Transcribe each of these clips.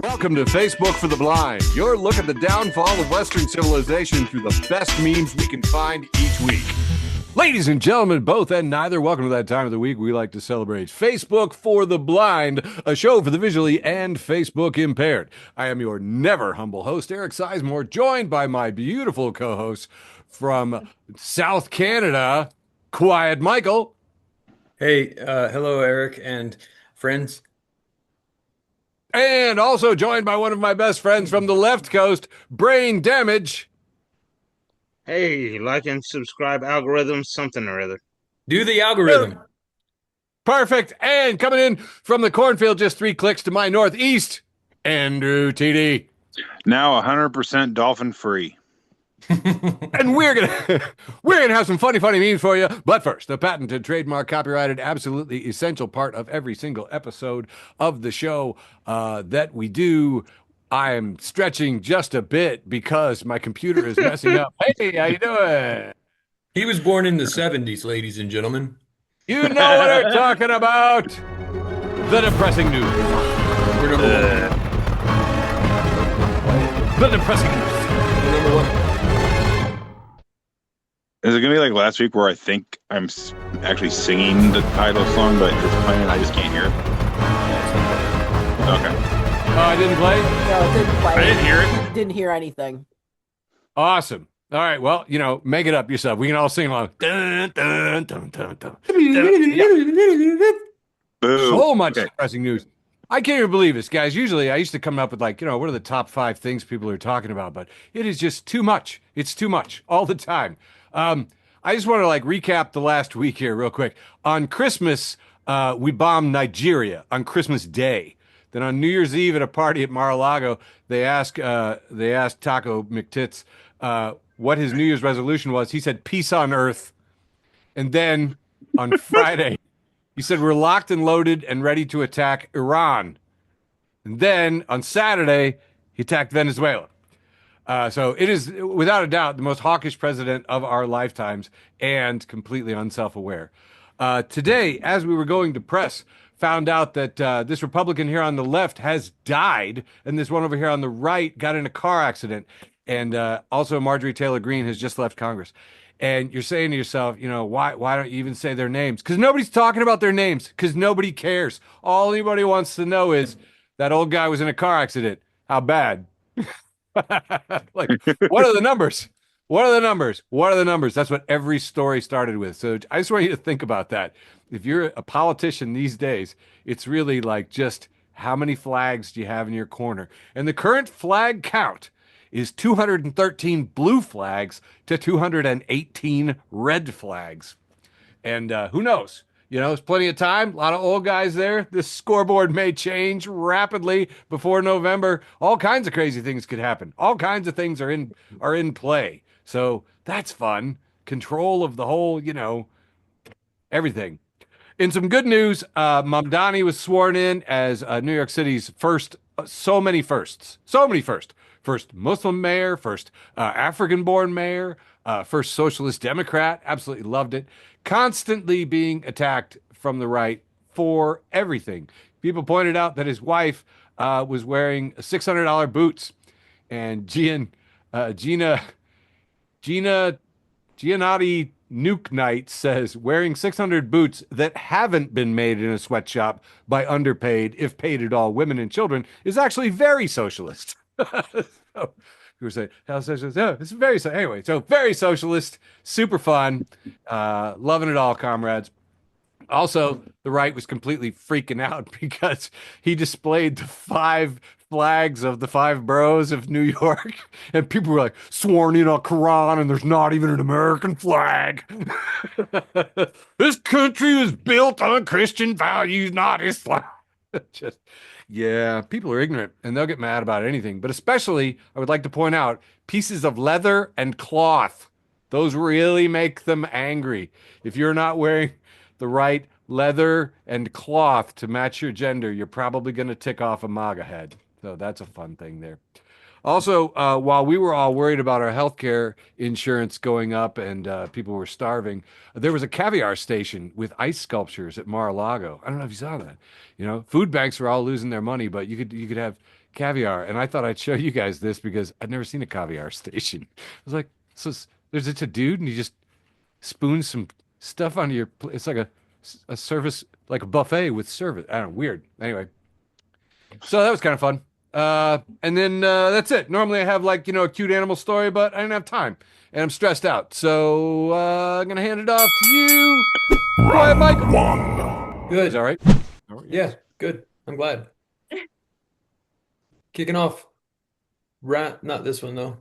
Welcome to Facebook for the Blind, your look at the downfall of Western civilization through the best memes we can find each week. Ladies and gentlemen, both and neither, welcome to that time of the week we like to celebrate Facebook for the Blind, a show for the visually and Facebook impaired. I am your never humble host, Eric Sizemore, joined by my beautiful co-hosts from South Canada, Quiet Michael. Hey, hello, Eric and friends. And also joined by one of my best friends from the left coast, Brain Damage. Hey, like and subscribe, algorithm, something or other. Do the algorithm. Perfect. And coming in from the cornfield, just 3 clicks to my northeast, Andrew Tiede. Now 100% dolphin free. And we're gonna have some funny memes for you. But first, the patented, trademark, copyrighted, absolutely essential part of every single episode of the show that we do. I am stretching just a bit because my computer is messing up. Hey, how you doing? He was born in the 70s, ladies and gentlemen. You know what we're talking about. The depressing news. We're number one. The depressing news. We're number one. Is it going to be like last week where I think I'm actually singing the title song, but it's playing and I just can't hear it? Okay. Oh, I didn't play? No, it didn't play. I didn't hear it. Didn't hear anything. Awesome. All right, well, make it up yourself. We can all sing along. Dun, dun, dun, dun, dun. Boo. So much Okay. depressing news. I can't even believe this, guys. Usually I used to come up with what are the top 5 things people are talking about, but it is just too much. It's too much all the time. I just want to recap the last week here real quick. On Christmas, we bombed Nigeria on Christmas Day. Then on New Year's Eve at a party at Mar-a-Lago, they asked Taco McTits what his New Year's resolution was. He said, peace on earth. And then on Friday, he said, we're locked and loaded and ready to attack Iran. And then on Saturday, he attacked Venezuela. So it is, without a doubt, the most hawkish president of our lifetimes and completely unself-aware. Today, as we were going to press, found out that this Republican here on the left has died, and this one over here on the right got in a car accident. And also Marjorie Taylor Greene has just left Congress. And you're saying to yourself, why don't you even say their names? Because nobody's talking about their names, because nobody cares. All anybody wants to know is that old guy was in a car accident. How bad? What are the numbers? What are the numbers? What are the numbers? That's what every story started with. So I just want you to think about that. If you're a politician these days, it's really just how many flags do you have in your corner? And the current flag count is 213 blue flags to 218 red flags. And who knows? There's plenty of time. A lot of old guys there. This scoreboard may change rapidly before November. All kinds of crazy things could happen. All kinds of things are in play. So that's fun. Control of the whole, everything. In some good news, Mamdani was sworn in as New York City's first, so many firsts. First Muslim mayor, first African-born mayor, first socialist Democrat. Absolutely loved it. Constantly being attacked from the right for everything. People pointed out that his wife was wearing $600 boots, and Giannotti Nuke Knight says wearing 600 boots that haven't been made in a sweatshop by underpaid, if paid at all, women and children is actually very socialist. So, people say, how socialist? Yeah, it's very so. Anyway, so very socialist, super fun, loving it all, comrades. Also, the right was completely freaking out because he displayed the 5 flags of the 5 boroughs of New York, and people were sworn in on Quran, and there's not even an American flag. This country is built on Christian values, not Islam. Yeah, people are ignorant, and they'll get mad about anything. But especially, I would like to point out, pieces of leather and cloth. Those really make them angry. If you're not wearing the right leather and cloth to match your gender, you're probably going to tick off a MAGA head. So that's a fun thing there. Also, while we were all worried about our healthcare insurance going up and people were starving, there was a caviar station with ice sculptures at Mar-a-Lago. I don't know if you saw that. You know, food banks were all losing their money, but you could have caviar. And I thought I'd show you guys this because I'd never seen a caviar station. I was like, there's a dude and he just spoons some stuff onto your plate. It's like a service, like a buffet with service. I don't know, weird. Anyway, so that was kind of fun. And then that's it. Normally I have like, you know, a cute animal story, but I didn't have time and I'm stressed out. So I'm going to hand it off to you. Go ahead, Mike. Good. Is that all right? Yeah, good. I'm glad. Kicking off. Not this one, though.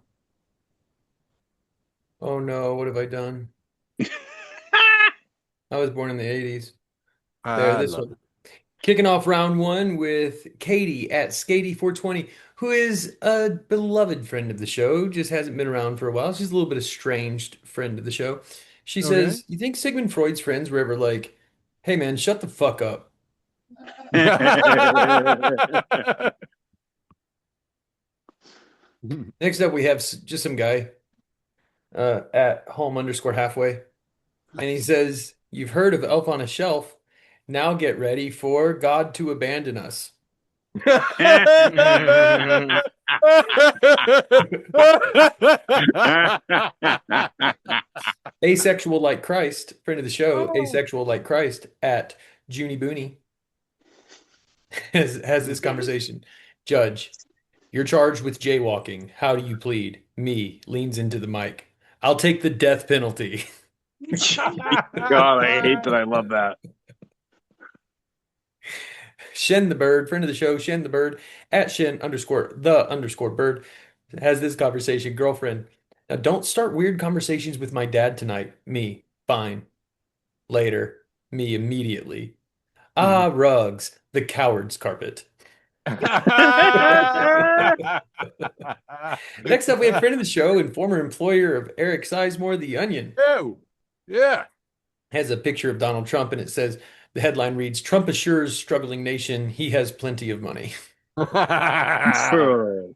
Oh, no. What have I done? I was born in the 80s. There, this one. Kicking off round one with Katie at Skatey420, who is a beloved friend of the show, just hasn't been around for a while. She's a little bit estranged friend of the show. She says, you think Sigmund Freud's friends were ever like, hey, man, shut the fuck up? Next up, we have just some guy at home_halfway. And he says, you've heard of Elf on a Shelf. Now get ready for God to abandon us. Asexual like Christ, friend of the show, Asexual like Christ at Junie Booney has this conversation. Judge, you're charged with jaywalking. How do you plead? Me leans into the mic. I'll take the death penalty. God, I hate that. I love that. Shen the Bird, friend of the show, Shen the Bird, at Shen_the_bird, has this conversation. Girlfriend, now don't start weird conversations with my dad tonight. Me, fine. Later, me immediately. Ah, rugs, the coward's carpet. Next up, we have friend of the show and former employer of Eric Sizemore, the Onion. Oh, yeah. Has a picture of Donald Trump, and it says, the headline reads, Trump assures struggling nation he has plenty of money. Sure.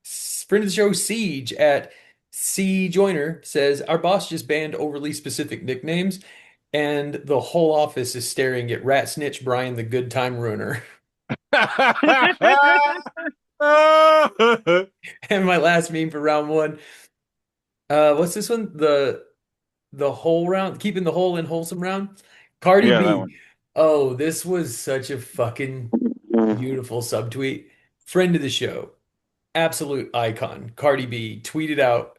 Friend of the show, Siege at C Joiner says, our boss just banned overly specific nicknames, and the whole office is staring at Rat Snitch Brian the Good Time Ruiner. And my last meme for round one. What's this one? The whole round, keeping the whole in wholesome round. Cardi Yeah, B. that one. Oh, this was such a fucking beautiful subtweet. Friend of the show, absolute icon. Cardi B tweeted out,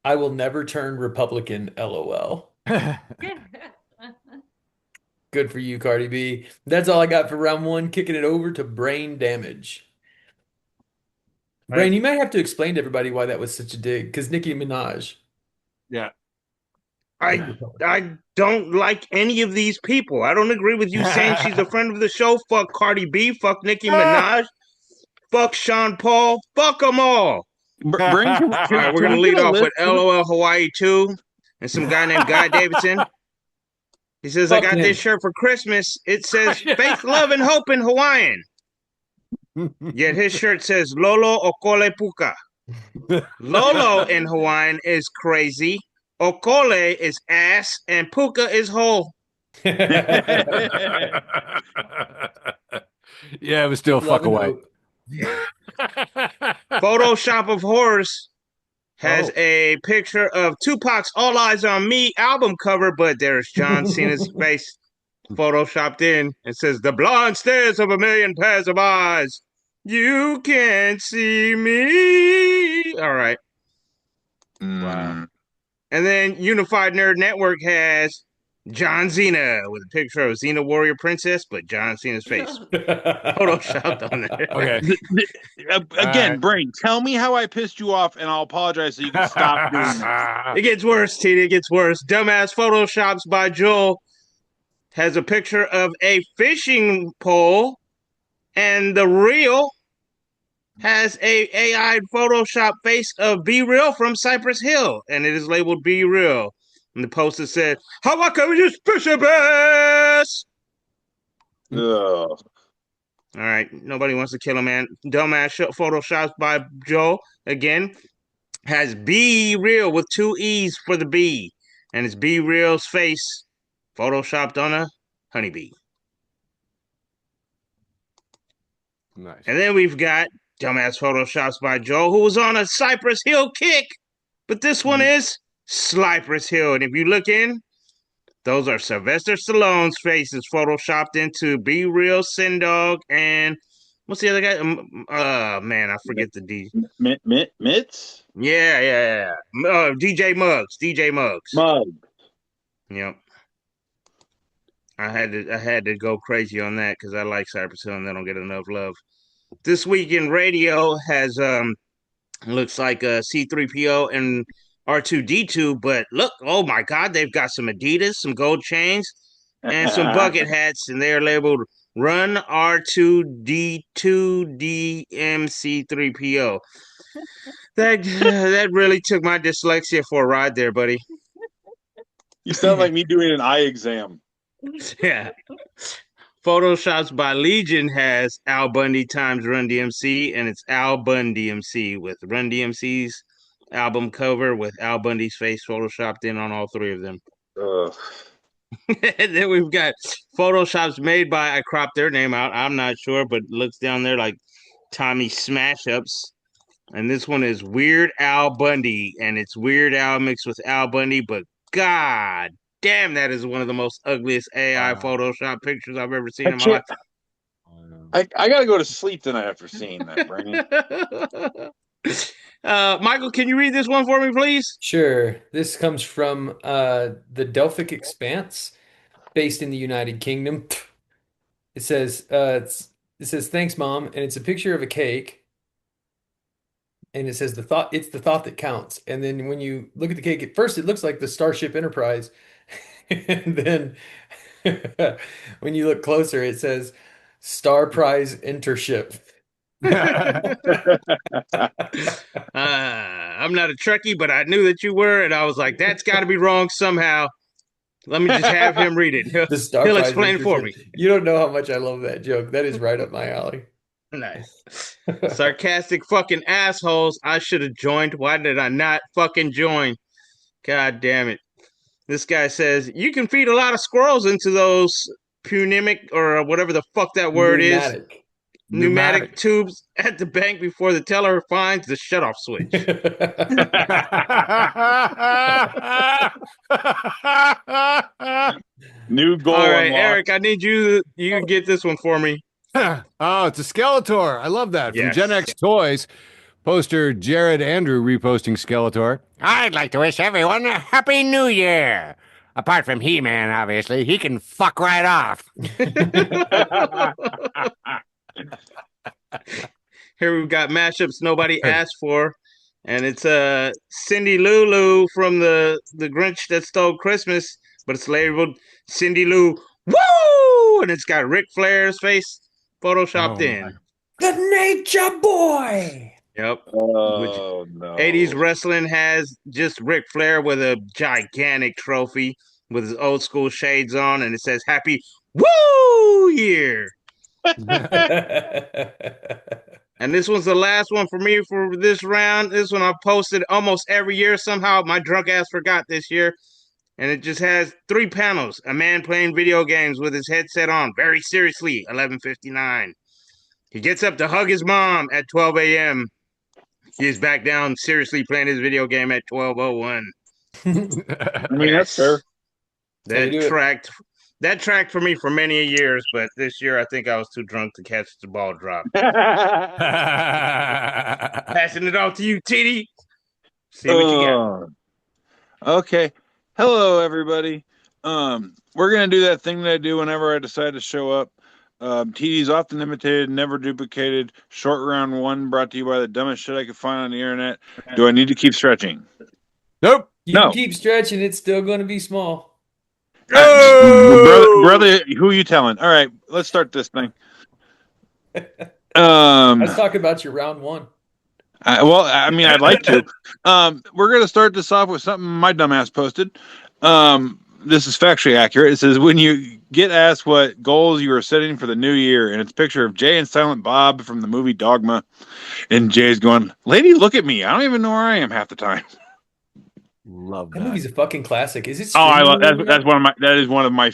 I will never turn Republican, LOL. Good for you, Cardi B. That's all I got for round one. Kicking it over to Brain Damage. Brain, you might have to explain to everybody why that was such a dig, because Nicki Minaj. Yeah. I don't like any of these people. I don't agree with you saying she's a friend of the show. Fuck Cardi B. Fuck Nicki Minaj. Fuck Sean Paul. Fuck them all. All right, we're going to lead off with LOL Hawaii 2 and some guy named Guy Davidson. He says, I got this shirt for Christmas. It says faith, love, and hope in Hawaiian. Yet his shirt says Lolo Okole Puka. Lolo in Hawaiian is crazy. Okole is ass and Puka is hole. Yeah, it was still fuck away. Photoshop of Horrors has a picture of Tupac's All Eyes on Me album cover, but there's John Cena's face photoshopped in. It says, the blonde stares of a million pairs of eyes. You can't see me. All right. Wow. And then Unified Nerd Network has John Cena with a picture of Xena Warrior Princess, but John Cena's face photoshopped on there. Okay. Again, Brain, tell me how I pissed you off, and I'll apologize so you can stop doing that. It gets worse, Tiede. It gets worse. Dumbass Photoshops by Joel has a picture of a fishing pole, and the reel has a AI Photoshop face of Be Real from Cypress Hill, and it is labeled Be Real. And the poster said, "How can we just fish a bass?" Ugh. All right, nobody wants to kill a man. Dumbass photoshops by Joe again has Be Real with 2 E's for the B, and it's Be Real's face photoshopped on a honeybee. Nice. And then we've got dumbass photoshops by Joe, who was on a Cypress Hill kick, but this one is Cypress Hill, and if you look in, those are Sylvester Stallone's faces photoshopped into Be Real, Sin Dog, and what's the other guy? Man, I forget the D. Mitts? Yeah. DJ Muggs. Mug. Yep. I had to go crazy on that because I like Cypress Hill and they don't get enough love. This Week in Radio has looks like C3PO and R2D2, but look, oh my God, they've got some Adidas, some gold chains, and some bucket hats, and they're labeled Run R2D2DMC3PO. That really took my dyslexia for a ride there, buddy. You sound like me doing an eye exam. Yeah. Photoshops by Legion has Al Bundy times Run DMC, and it's Al Bundy DMC with Run DMC's album cover with Al Bundy's face photoshopped in on all 3 of them. And then we've got photoshops made by, I cropped their name out, I'm not sure, but looks down there like Tommy Smash Ups. And this one is Weird Al Bundy, and it's Weird Al mixed with Al Bundy, but God damn, that is one of the most ugliest AI Photoshop pictures I've ever seen in my life. I gotta go to sleep tonight after seeing that, Brane. Michael, can you read this one for me, please? Sure. This comes from the Delphic Expanse, based in the United Kingdom. It says, "Thanks, Mom," and it's a picture of a cake. And it says it's the thought that counts. And then when you look at the cake, at first it looks like the Starship Enterprise. And then when you look closer, it says Star Prize Intership. I'm not a Trekkie, but I knew that you were, and I was like, that's got to be wrong somehow. Let me just have him read it. He'll explain it for me. You don't know how much I love that joke. That is right up my alley. Nice. Sarcastic fucking assholes. I should have joined. Why did I not fucking join? God damn it. This guy says, you can feed a lot of squirrels into those pneumonic or whatever the fuck that word is. Pneumatic tubes at the bank before the teller finds the shutoff switch. New goal. All right, unlocked. Eric, I need you to get this one for me. Oh, it's a Skeletor. I love that. From Yes. Gen X Toys. Poster Jared Andrew reposting Skeletor. I'd like to wish everyone a Happy New Year. Apart from He-Man, obviously. He can fuck right off. Here we've got mashups nobody asked for. And it's Cindy Lou from the Grinch That Stole Christmas, but it's labeled Cindy Lou Woo! And it's got Ric Flair's face photoshopped in. The Nature Boy! Yep. Oh, no. 80s wrestling has just Ric Flair with a gigantic trophy with his old school shades on, and it says Happy Woo Year. And this one's the last one for me for this round. This one I've posted almost every year. Somehow my drunk ass forgot this year. And it just has 3 panels. A man playing video games with his headset on. Very seriously, 11:59. He gets up to hug his mom at 12 a.m. He is back down seriously playing his video game at 12:01. I mean, that's fair. That tracked for me for many years, but this year I think I was too drunk to catch the ball drop. Passing it off to you, Tiede. See what you got. Okay. Hello, everybody. We're gonna do that thing that I do whenever I decide to show up. TD's often imitated, never duplicated. Short round 1 brought to you by the dumbest shit I could find on the internet. Do I need to keep stretching? Nope. You No. can keep stretching, it's still going to be small. Brother, who are you telling? All right, let's start this thing. Let's talk about your round 1. Well, I mean, I'd like to. We're going to start this off with something my dumbass posted. this is factually accurate. It says, when you get asked what goals you are setting for the new year, and it's a picture of Jay and Silent Bob from the movie Dogma, and Jay's going, "Lady, look at me. I don't even know where I am half the time." Love That that. movie's a fucking classic. Is it? Oh, I love streaming that's that is one of my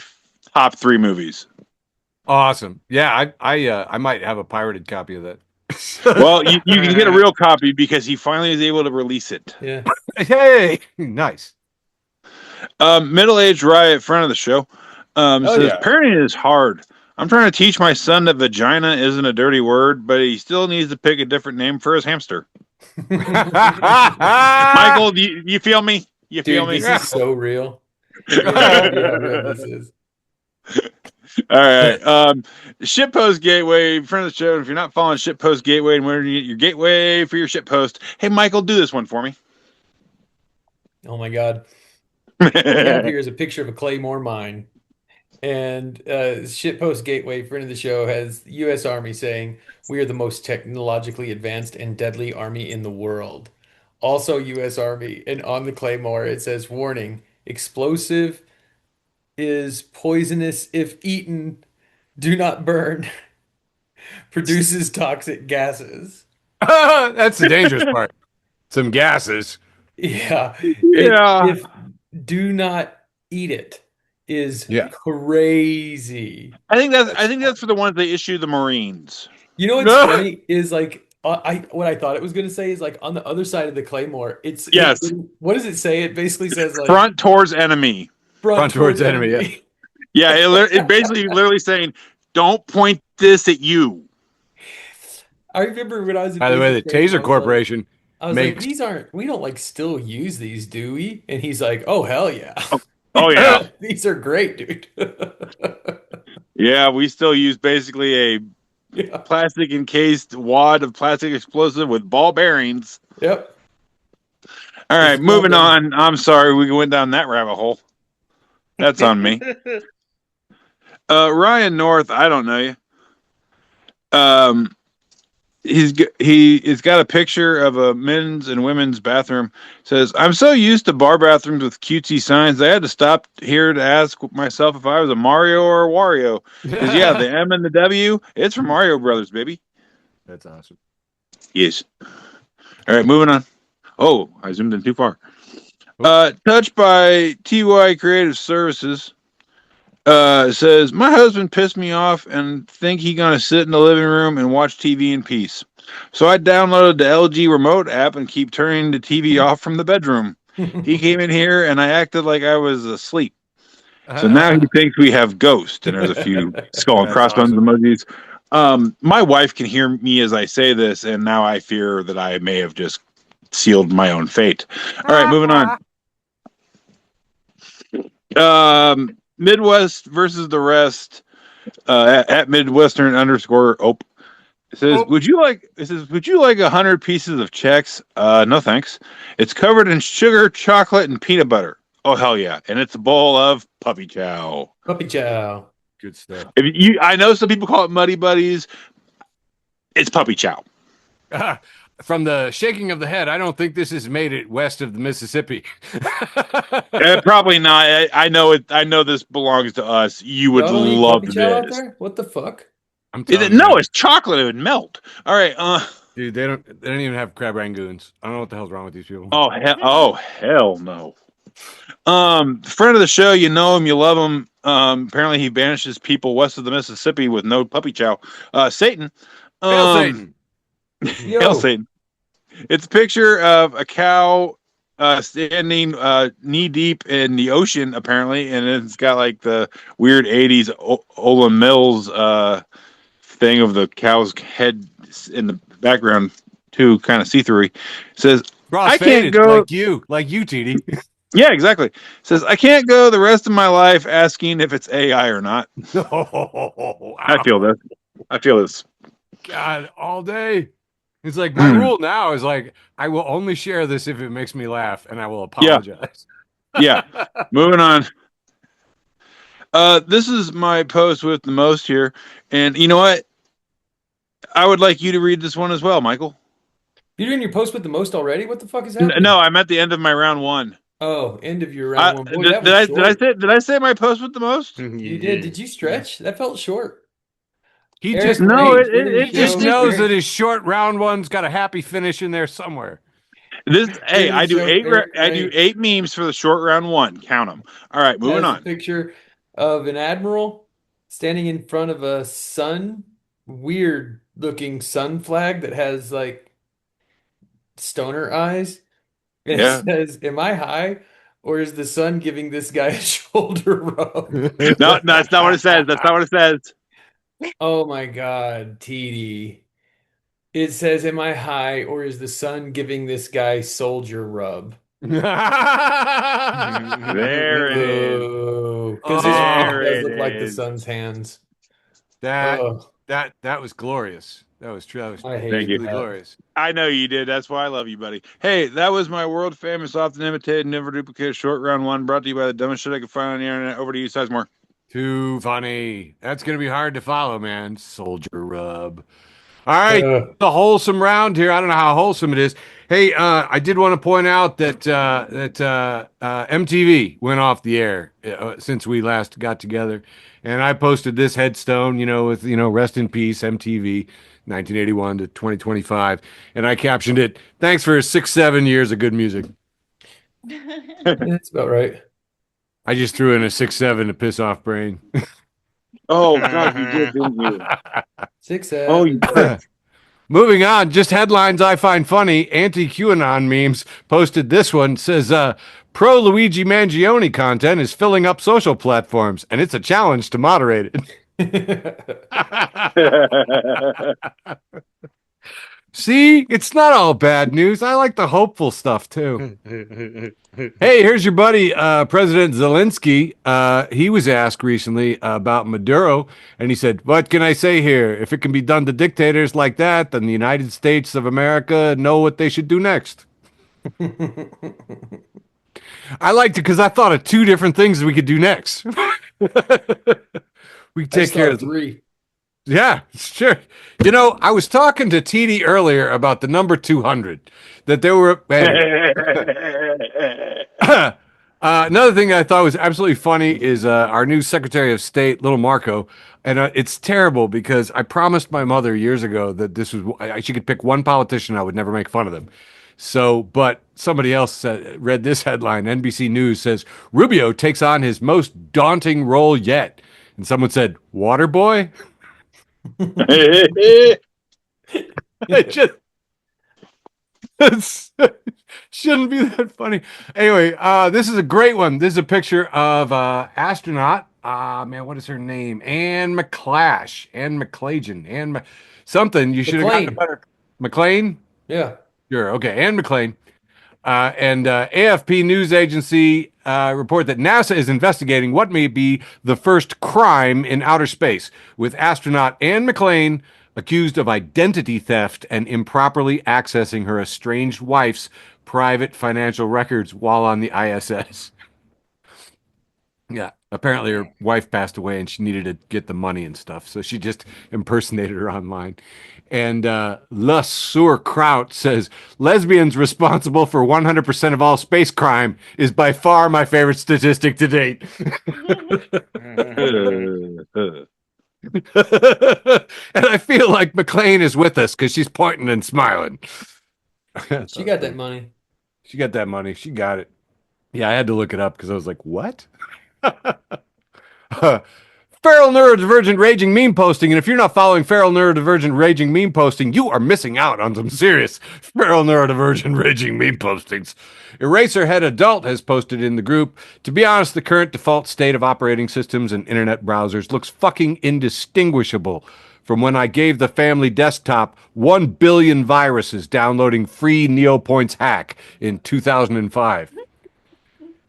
top 3 movies. Awesome. Yeah, I might have a pirated copy of that. Well, you can get a real copy because he finally is able to release it. Yeah. Hey, nice. Middle-aged Riot, friend of the show, says, yeah. parenting is hard. I'm trying to teach my son that vagina isn't a dirty word, but he still needs to pick a different name for his hamster. Michael, do you feel me? You feel Dude, me? this is so real. You have no idea how real this is. All right. Shitpost Gateway, friend of the show. If you're not following Shitpost Gateway and where you get your gateway for your shitpost, hey, Michael, do this one for me. Oh my God. What we have here is a picture of a Claymore mine. And Shitpost Gateway, friend of the show, has U.S. Army saying, "We are the most technologically advanced and deadly army in the world." Also U.S. Army. And on the Claymore, it says, "Warning, explosive is poisonous if eaten. Do not burn. Produces toxic gases." That's the dangerous part. Some gases. Yeah. Yeah. If do not eat it is Yeah. crazy. I think that's for the ones they issue the Marines. You know what's funny is like what I thought it was going to say is like on the other side of the Claymore. Yes. What does it say? It basically says like Front towards enemy. front towards enemy. Yeah. Yeah, it basically literally saying, don't point this at you. I remember when I was in By the way, the basic training, Taser Corporation I was makes. like, we don't like still use these, do we? And he's like, oh hell yeah. Oh yeah. These are great, dude. Yeah, we still use basically a Yeah. plastic encased wad of plastic explosive with ball bearings. Yep. All right, It's moving well on. I'm sorry we went down that rabbit hole. That's on me. Ryan North, I don't know you. He's got a picture of a men's and women's bathroom. Says, "I'm so used to bar bathrooms with cutesy signs, I had to stop here to ask myself if I was a Mario or a Wario. Because yeah, the M and the W, it's from Mario Brothers, baby." That's awesome. Yes. All right, moving on. Oh, I zoomed in too far. Touched by TY Creative Services. Says, "My husband pissed me off and think he gonna sit in the living room and watch TV in peace. So I downloaded the LG remote app and keep turning the TV off from the bedroom. He came in here and I acted like I was asleep. So now he thinks we have ghosts." And there's a few skull and crossbones emojis. My wife can hear me as I say this, and now I fear that I may have just sealed my own fate. All right, moving on. Midwest versus the rest at Midwestern _ It says, would you like 100 pieces of Chex? No thanks. It's covered in sugar, chocolate, and peanut butter. Oh hell yeah. And it's a bowl of puppy chow. Puppy chow. Good stuff. I know some people call it Muddy Buddies. It's puppy chow. From the shaking of the head, I don't think this has made it west of the Mississippi. Probably not. I know it. I know this belongs to us. You would Y'all don't eat love puppy chow out this. there? What the fuck? I'm telling you, No, it's chocolate. It would melt. All right. dude, they don't even have crab rangoons. I don't know what the hell's wrong with these people. Oh hell no. Friend of the show, you know him, you love him. Apparently he banishes people west of the Mississippi with no puppy chow. Satan. Hail Satan. Yo. Hail Satan. It's a picture of a cow standing knee deep in the ocean, apparently, and it's got like the weird 80s Ola Mills thing of the cow's head in the background, too, kind of see-through. It says, I can't go like you, Tiede. Yeah, exactly. It says, I can't go the rest of my life asking if it's AI or not. I feel this. God, all day. It's like my rule now is like I will only share this if it makes me laugh, and I will apologize. Yeah. Moving on. This is my post with the most here, and you know what? I would like you to read this one as well, Michael. You're doing your post with the most already? What the fuck is happening? No, I'm at the end of my round one. Oh, end of your round one. Boy, did, that was short. did I say my post with the most? You did. Did you stretch? That felt short. He Eric just No, Brane, it- friend of the he just show. knows that his short round one's got a happy finish in there somewhere. Hey, I do Eric I do Brane 8 memes for the short round one. Count them. All right, moving has a on. picture of an admiral standing in front of a sun, weird looking sun flag that has like stoner eyes. And Yeah. it says, "Am I high, or is the sun giving this guy a shoulder rub?" No, that's not what it says. That's not what it says. Oh my God, Tiede. It says, "Am I high, or is the sun giving this guy soldier rub?" There it is. Because his hand There does it look like the is. sun's hands. That Ugh, that was glorious. That was true. That was I hate Thank you. that. glorious. I know you did. That's why I love you, buddy. Hey, that was my world famous, often imitated, never duplicated short round one, brought to you by the dumbest shit I could find on the internet. Over to you, Sizemore. Too funny. That's gonna be hard to follow, man. Soldier rub. All right, Ugh. the wholesome round here. I don't know how wholesome it is. Hey, I did want to point out that MTV went off the air since we last got together, and I posted this headstone, with rest in peace MTV, 1981 to 2025, and I captioned it, "Thanks for 6-7 years of good music." That's about right. I just threw in a 6-7 to piss off Brane. Oh, God, you did, didn't you? 6 Oh, you did. Moving on, just headlines I find funny. Anti-QAnon memes posted this one. Says, pro Luigi Mangione content is filling up social platforms, and it's a challenge to moderate it. See, it's not all bad news. I like the hopeful stuff, too. Hey, here's your buddy, President Zelensky. He was asked recently about Maduro, and he said, "What can I say here? If it can be done to dictators like that, then the United States of America know what they should do next." I liked it because I thought of 2 different things we could do next. We could take care of 3. Yeah, sure. I was talking to Tiede earlier about the number 200. That there were. Another thing I thought was absolutely funny is our new Secretary of State, Little Marco, and it's terrible because I promised my mother years ago that she could pick one politician, I would never make fun of them. So, but somebody else read this headline. NBC News says Rubio takes on his most daunting role yet, and someone said, "Water boy." It just shouldn't be that funny. Anyway, this is a great one. This is a picture of astronaut. Man, what is her name? Anne McClash, Anne McClagen, something. You should have gotten a better. McLean. Yeah. Sure. Okay, Anne McLean. And AFP news agency report that NASA is investigating what may be the first crime in outer space, with astronaut Anne McLean accused of identity theft and improperly accessing her estranged wife's private financial records while on the ISS. Yeah, apparently her wife passed away and she needed to get the money and stuff, so she just impersonated her online. And Le Sauerkraut says, lesbians responsible for 100% of all space crime is by far my favorite statistic to date. And I feel like McLean is with us because she's pointing and smiling. She got that money. She got that money. She got it. Yeah, I had to look it up because I was like, what? Feral neurodivergent raging meme posting, and if you're not following feral neurodivergent raging meme posting, you are missing out on some serious feral neurodivergent raging meme postings. Eraserhead Adult has posted in the group, to be honest, the current default state of operating systems and internet browsers looks fucking indistinguishable from when I gave the family desktop 1 billion viruses downloading free Neopoint's hack in 2005.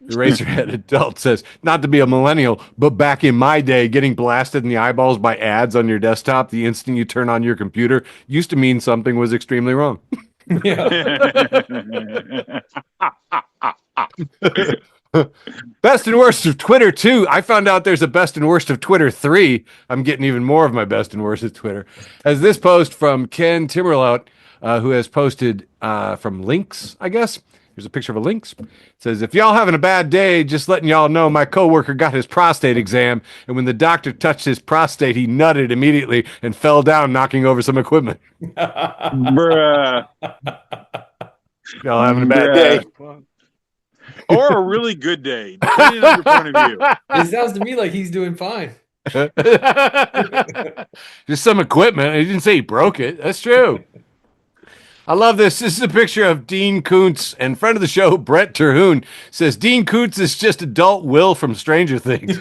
Eraserhead Adult says, not to be a millennial, but back in my day, getting blasted in the eyeballs by ads on your desktop the instant you turn on your computer used to mean something was extremely wrong. Best and worst of Twitter 2. I found out there's a best and worst of Twitter 3. I'm getting even more of my best and worst of Twitter. As this post from Ken Timmerlaut, who has posted from links, I guess. Here's a picture of a lynx. It says, if y'all having a bad day, just letting y'all know my coworker got his prostate exam, and when the doctor touched his prostate, he nutted immediately and fell down, knocking over some equipment. Bruh. Y'all having a bad day. Or a really good day, depending on your point of view. It sounds to me like he's doing fine. Just some equipment. He didn't say he broke it. That's true. I love this. This is a picture of Dean Koontz, and friend of the show, Brett Terhune, says Dean Koontz is just adult Will from Stranger Things.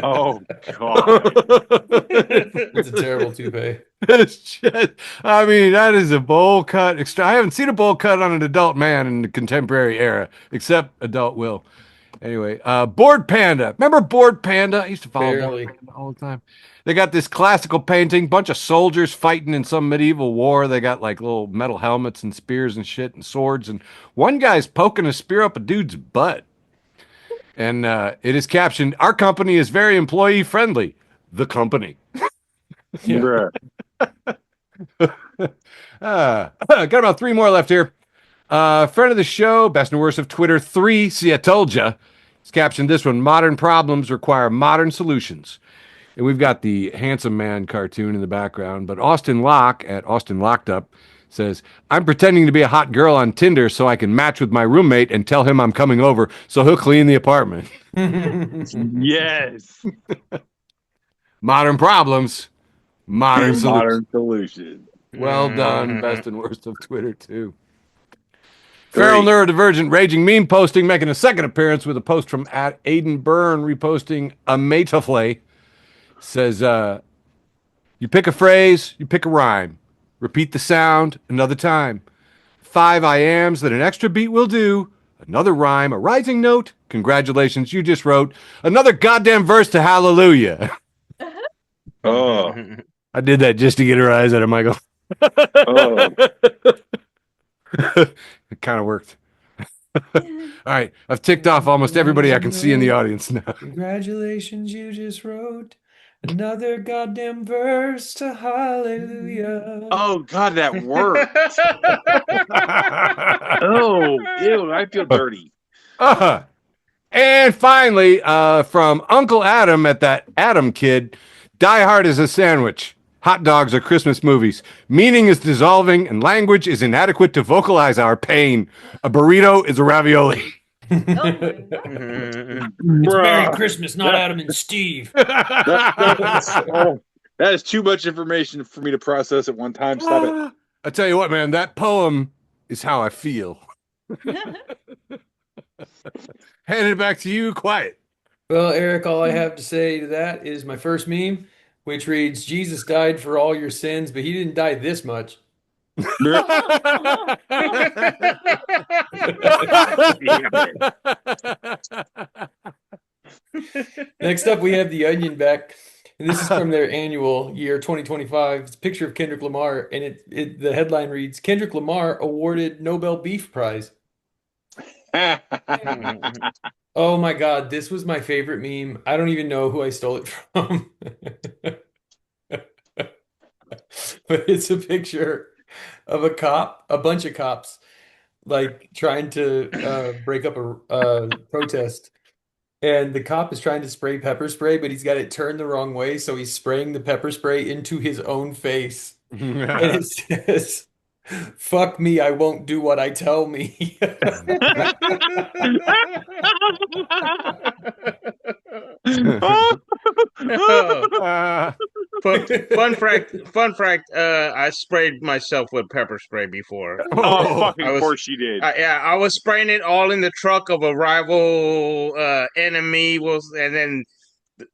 Oh, God. It's a terrible toupee. It's just, I mean, that is a bowl cut. I haven't seen a bowl cut on an adult man in the contemporary era, except adult Will. Anyway, Board Panda. Remember Board Panda? I used to follow Board Panda all the time. They got this classical painting, bunch of soldiers fighting in some medieval war. They got like little metal helmets and spears and shit and swords. And one guy's poking a spear up a dude's butt. And it is captioned, our company is very employee friendly. The company. Bruh. Got about 3 more left here. Friend of the show, best and worst of Twitter 3, see I told ya. It's captioned this one, modern problems require modern solutions. And we've got the handsome man cartoon in the background, but Austin Locke at Austin Locked Up says, I'm pretending to be a hot girl on Tinder so I can match with my roommate and tell him I'm coming over so he'll clean the apartment. Yes. Modern problems, modern solutions. Modern solution. Well done, best and worst of Twitter too. Feral Neurodivergent Raging Meme Posting making a second appearance with a post from at Aiden Byrne reposting a metaflay. Says, you pick a phrase, you pick a rhyme. Repeat the sound another time. 5 I ams that an extra beat will do. Another rhyme, a rising note. Congratulations, you just wrote another goddamn verse to Hallelujah. Oh. I did that just to get a rise out of Michael. Oh. It kind of worked. All right, I've ticked off almost everybody I can see in the audience now. Congratulations, you just wrote another goddamn verse to Hallelujah. Oh, God, that worked. Oh, ew, I feel dirty. And finally, from Uncle Adam at that Adam Kid, Die Hard is a sandwich. Hot dogs are Christmas movies. Meaning is dissolving and language is inadequate to vocalize our pain. A burrito is a ravioli. It's Merry Christmas, not Adam and Steve. That is too much information for me to process at one time. Stop it. I tell you what, man, that poem is how I feel. Hand it back to you, quiet. Well, Eric, all I have to say to that is my first meme, which reads, Jesus died for all your sins, but he didn't die this much. Next up, we have the Onion back, and this is from their annual year 2025. It's a picture of Kendrick Lamar, and the headline reads, Kendrick Lamar awarded Nobel Beef Prize. Oh my God, this was my favorite meme. I don't even know who I stole it from. But it's a picture of a bunch of cops, like trying to break up a protest. And the cop is trying to spray pepper spray, but he's got it turned the wrong way, so he's spraying the pepper spray into his own face. And it says, fuck me, I won't do what I tell me. Fun fact, I sprayed myself with pepper spray before. Of course you did. I was spraying it all in the truck of a rival enemy, and then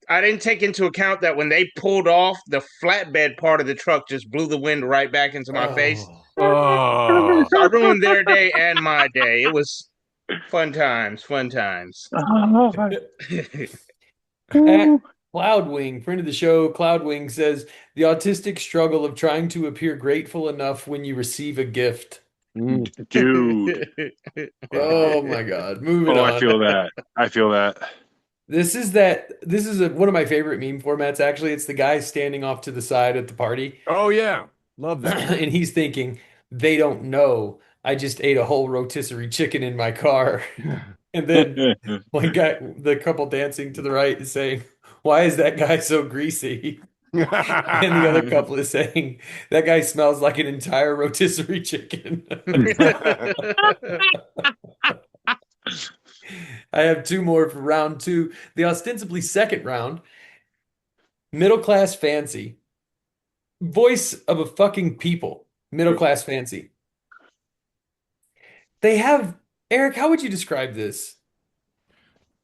I didn't take into account that when they pulled off, the flatbed part of the truck just blew the wind right back into my face. So I ruined their day and my day. It was fun times. At Cloudwing, friend of the show, Cloudwing says, the autistic struggle of trying to appear grateful enough when you receive a gift. Dude. Oh my God. Moving on. I feel that. This is one of my favorite meme formats, actually. It's the guy standing off to the side at the party. Oh, yeah. Love that. And he's thinking, they don't know I just ate a whole rotisserie chicken in my car. And then one guy, the couple dancing to the right is saying, why is that guy so greasy? And the other couple is saying, that guy smells like an entire rotisserie chicken. I have two more for round two. The ostensibly second round, middle class fancy. Voice of a fucking people. Middle class fancy. They have, Eric, how would you describe this?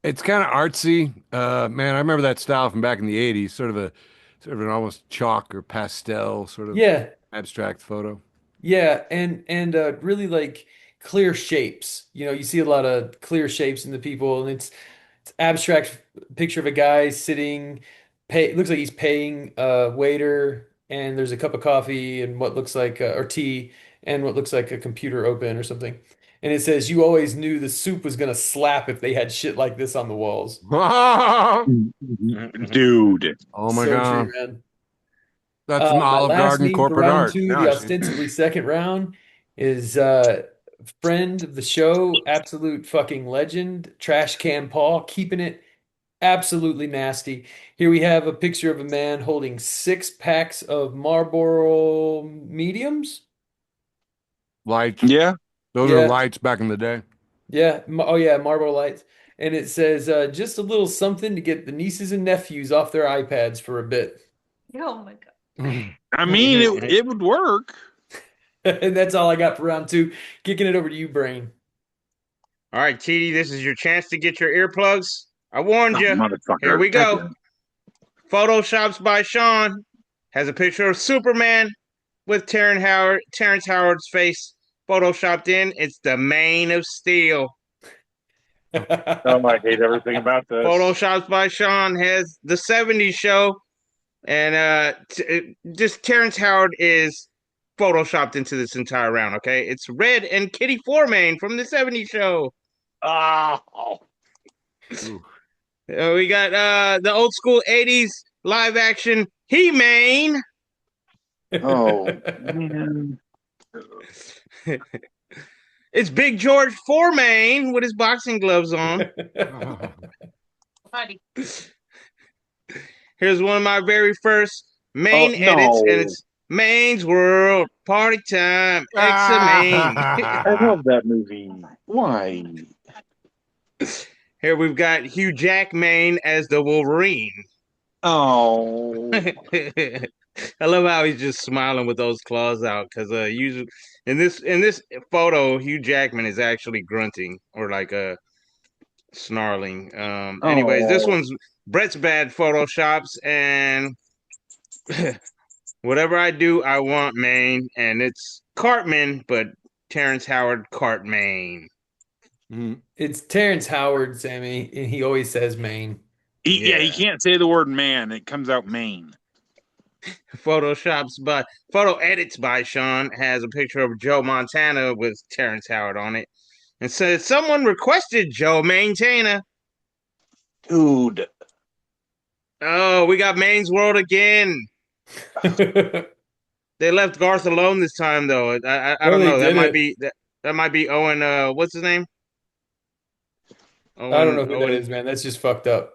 It's kind of artsy. Man, I remember that style from back in the 80s, sort of an almost chalk or pastel sort of Yeah, abstract photo. yeah, and really like clear shapes. You know, you see a lot of clear shapes in the people, and it's abstract picture of a guy sitting, looks like he's paying a waiter, and there's a cup of coffee and what looks like or tea and what looks like a computer open or something. And it says, "You always knew the soup was gonna slap if they had shit like this on the walls." Oh Dude. my So God. true, man. That's some My Olive last Garden meme for corporate round art. two, Now the I see. ostensibly second round, is friend of the show, absolute fucking legend, Trash Can Paul, keeping it absolutely nasty. Here we have a picture of a man holding 6 packs of Marlboro mediums. Lights. Yeah. Those are Yeah, lights back in the day. yeah. Oh yeah, Marlboro Lights. And it says just a little something to get the nieces and nephews off their iPads for a bit. Oh my God. I mean, it would work. And that's all I got for round two. Kicking it over to you, Brane. All right, Tiede, this is your chance to get your earplugs. I warned Oh, you. motherfucker. Here we go. Goddamn. Photoshops by Sean has a picture of Superman with Terrence Howard's face photoshopped in. It's the Mane of Steel. Oh, I hate everything about this. Photoshops by Sean has the 70s show, and just Terrence Howard is photoshopped into this entire round. Okay, it's Red and Kitty Foreman from the 70s show. Oh. We got the old school 80s live action He-Man. Oh, man. It's Big George Foreman with his boxing gloves on. Buddy. Here's one of my very first Maine edits, and it's Maine's World Party Time. Maine. I love that movie. Why? Here we've got Hugh Jackman as the Wolverine. Oh. I love how he's just smiling with those claws out, because usually in this photo, Hugh Jackman is actually grunting or like snarling. Anyways, this one's Brett's bad photoshops, and whatever I do, I want Maine, and it's Cartman, but Terrence Howard Cartman. It's Terrence Howard, Sammy, and he always says Maine. He can't say the word man. It comes out Maine. Photo edits by Sean has a picture of Joe Montana with Terrence Howard on it, and says someone requested Joe Montana. Dude. Oh, we got Maine's World again. They left Garth alone this time, though. I don't know. That might be Owen. What's his name? Owen, I don't know who that is, man. That's just fucked up.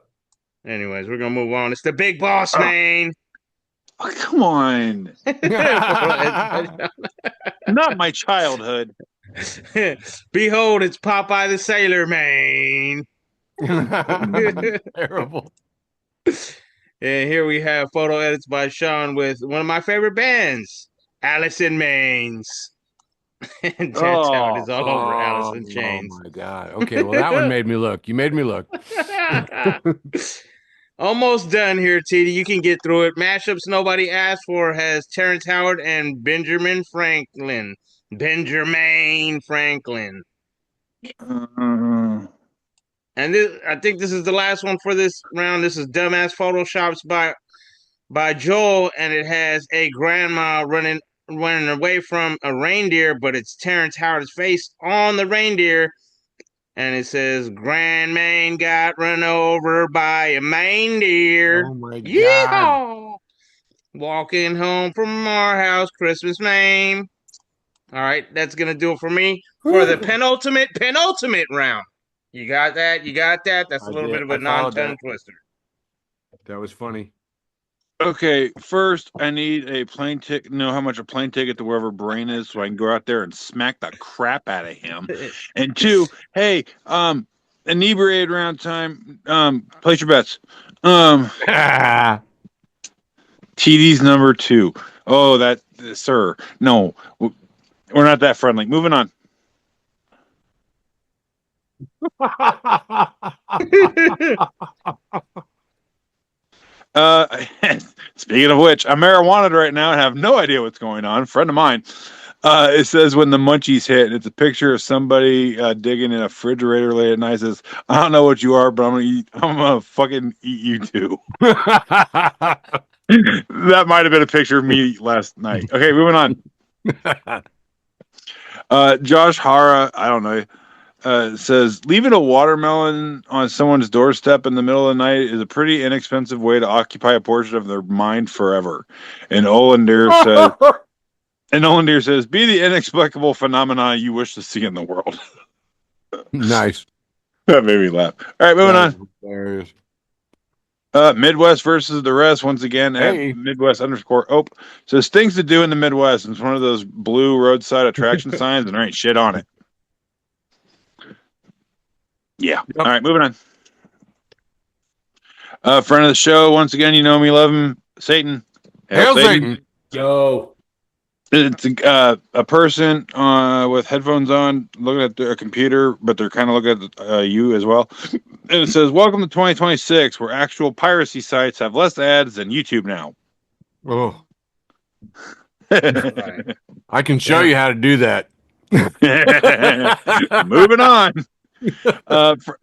Anyways, we're gonna move on. It's the Big Boss Man. Oh, come on. Not my childhood. Behold, it's Popeye the Sailor Man. Terrible. And here we have photo edits by Sean with one of my favorite bands, Alice in Chains. And Terrence Howard is all over Alice in Chains. Oh my God. Okay, well that one made me look. You made me look. Almost done here, Tiede. You can get through it. Mashups nobody asked for has Terrence Howard and Benjamin Franklin. Benjamin Franklin. And I think this is the last one for this round. This is Dumbass Photoshops by Joel, and it has a grandma running away from a reindeer, but it's Terrence Howard's face on the reindeer. And it says, Grandman got run over by a reindeer. Oh my God. Yeehaw! Walking home from our house, Christmas name. All right, that's gonna do it for me for the penultimate round. You got that? You got that? That's a little bit of a non-tongue twister. That was funny. Okay, first I need a plane ticket. Know how much a plane ticket to wherever Brane is, so I can go out there and smack the crap out of him. And two, hey, inebriated round time. Place your bets. TD's number 2. Oh, that sir. No, we're not that friendly. Moving on. Speaking of which, I'm marijuana right now and have no idea what's going on. Friend of mine. It says when the munchies hit, and it's a picture of somebody digging in a refrigerator late at night. It says, I don't know what you are, but I'm gonna fucking eat you too. That might have been a picture of me last night. Okay, moving on. Josh Hara, I don't know. Says leaving a watermelon on someone's doorstep in the middle of the night is a pretty inexpensive way to occupy a portion of their mind forever. And Olendir says, be the inexplicable phenomena you wish to see in the world. Nice. That made me laugh. All right, moving on. Hilarious. Midwest versus the rest, once again, Hey. at Midwest_. Says things to do in the Midwest. It's one of those blue roadside attraction signs, and there ain't shit on it. Yeah. Yep. All right, moving on. Friend of the show, once again, you know me, love him, Satan. Hail Satan. Yo. It's a person with headphones on, looking at their computer, but they're kind of looking at you as well. And it says, "Welcome to 2026, where actual piracy sites have less ads than YouTube now." Oh. I can show you how to do that. Moving on.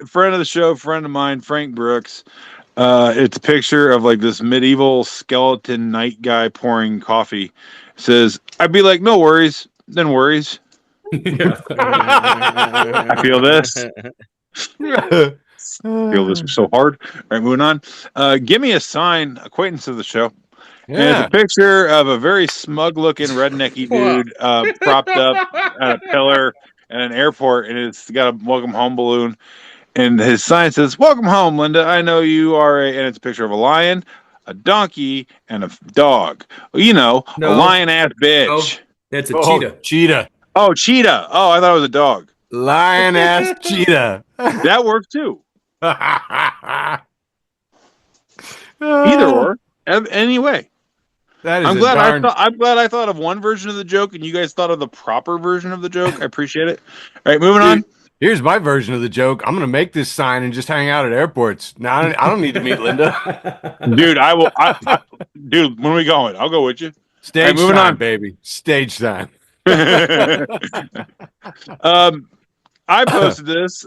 Friend of the show, friend of mine, Frank Brooks. It's a picture of like this medieval skeleton knight guy pouring coffee. It says, I'd be like, no worries, then worries. I feel this. Feel this so hard. All right, moving on. Give me a sign, acquaintance of the show. Yeah. And it's a picture of a very smug-looking rednecky dude propped up at a pillar at an airport, and it's got a welcome home balloon. And his sign says, "Welcome home, Linda. I know you are a," and it's a picture of a lion, a donkey, and a dog. You know, a lion-ass bitch. No, that's a cheetah. Cheetah. Oh, cheetah. Oh, I thought it was a dog. Lion-ass cheetah. That works too. Either or. Anyway. That is I'm glad I thought of one version of the joke, and you guys thought of the proper version of the joke. I appreciate it. All right, moving on. Here's my version of the joke. I'm going to make this sign and just hang out at airports. Now I don't need to meet Linda. Dude, I will. Dude, when are we going? I'll go with you. Stage moving on, baby. Stage time. I posted this.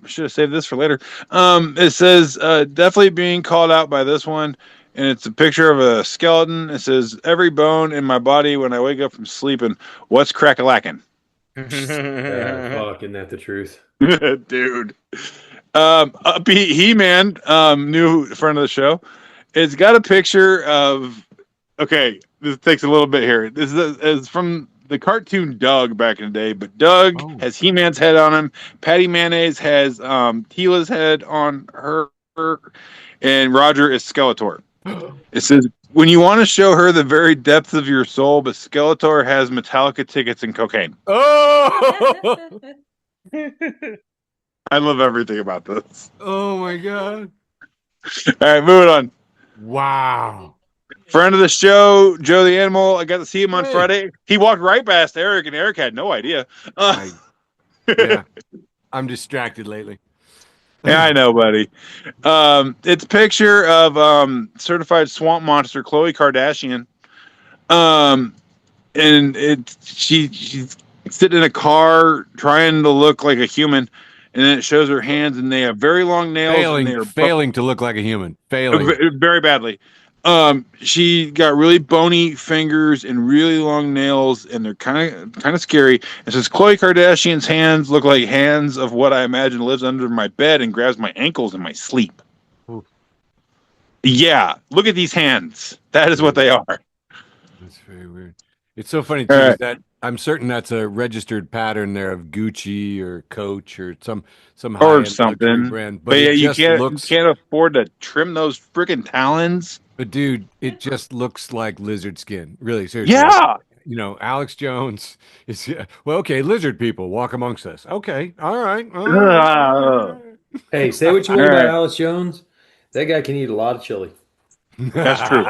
Should have saved this for later. It says definitely being called out by this one. And it's a picture of a skeleton. It says, every bone in my body when I wake up from sleeping, what's crack-a-lacking? Fuck, isn't that the truth? Dude. He-Man, new friend of the show. It's got a picture of... Okay, this takes a little bit here. This is from the cartoon Doug back in the day, but Doug has He-Man's head on him. Patty Mayonnaise has Tila's head on her, and Roger is Skeletor. It says, when you want to show her the very depths of your soul, but Skeletor has Metallica tickets and cocaine. Oh! I love everything about this. Oh, my God. All right, moving on. Wow. Friend of the show, Joe the Animal. I got to see him on Friday. He walked right past Eric, and Eric had no idea. Yeah, I'm distracted lately. Yeah, I know, buddy. It's a picture of certified swamp monster Khloe Kardashian. And she's sitting in a car trying to look like a human, and then it shows her hands, and they have very long nails. Failing to look like a human. Failing. Very badly. She got really bony fingers and really long nails, and they're kind of scary. It says Khloe Kardashian's hands look like hands of what I imagine lives under my bed and grabs my ankles in my sleep. Ooh. Yeah, look at these hands. That is what they are. That's very weird. It's so funny too that I'm certain that's a registered pattern there of Gucci or Coach or some or high-end luxury something. brand. But But yeah, it you just looks, can't afford to trim those freaking talons. but dude, it just looks like lizard skin. Really, seriously. Like, Yeah. Alex Jones is well, okay. Lizard people walk amongst us. Okay, all right. Ugh. Hey, say what you All want about right. Alex Jones. That guy can eat a lot of chili. That's true.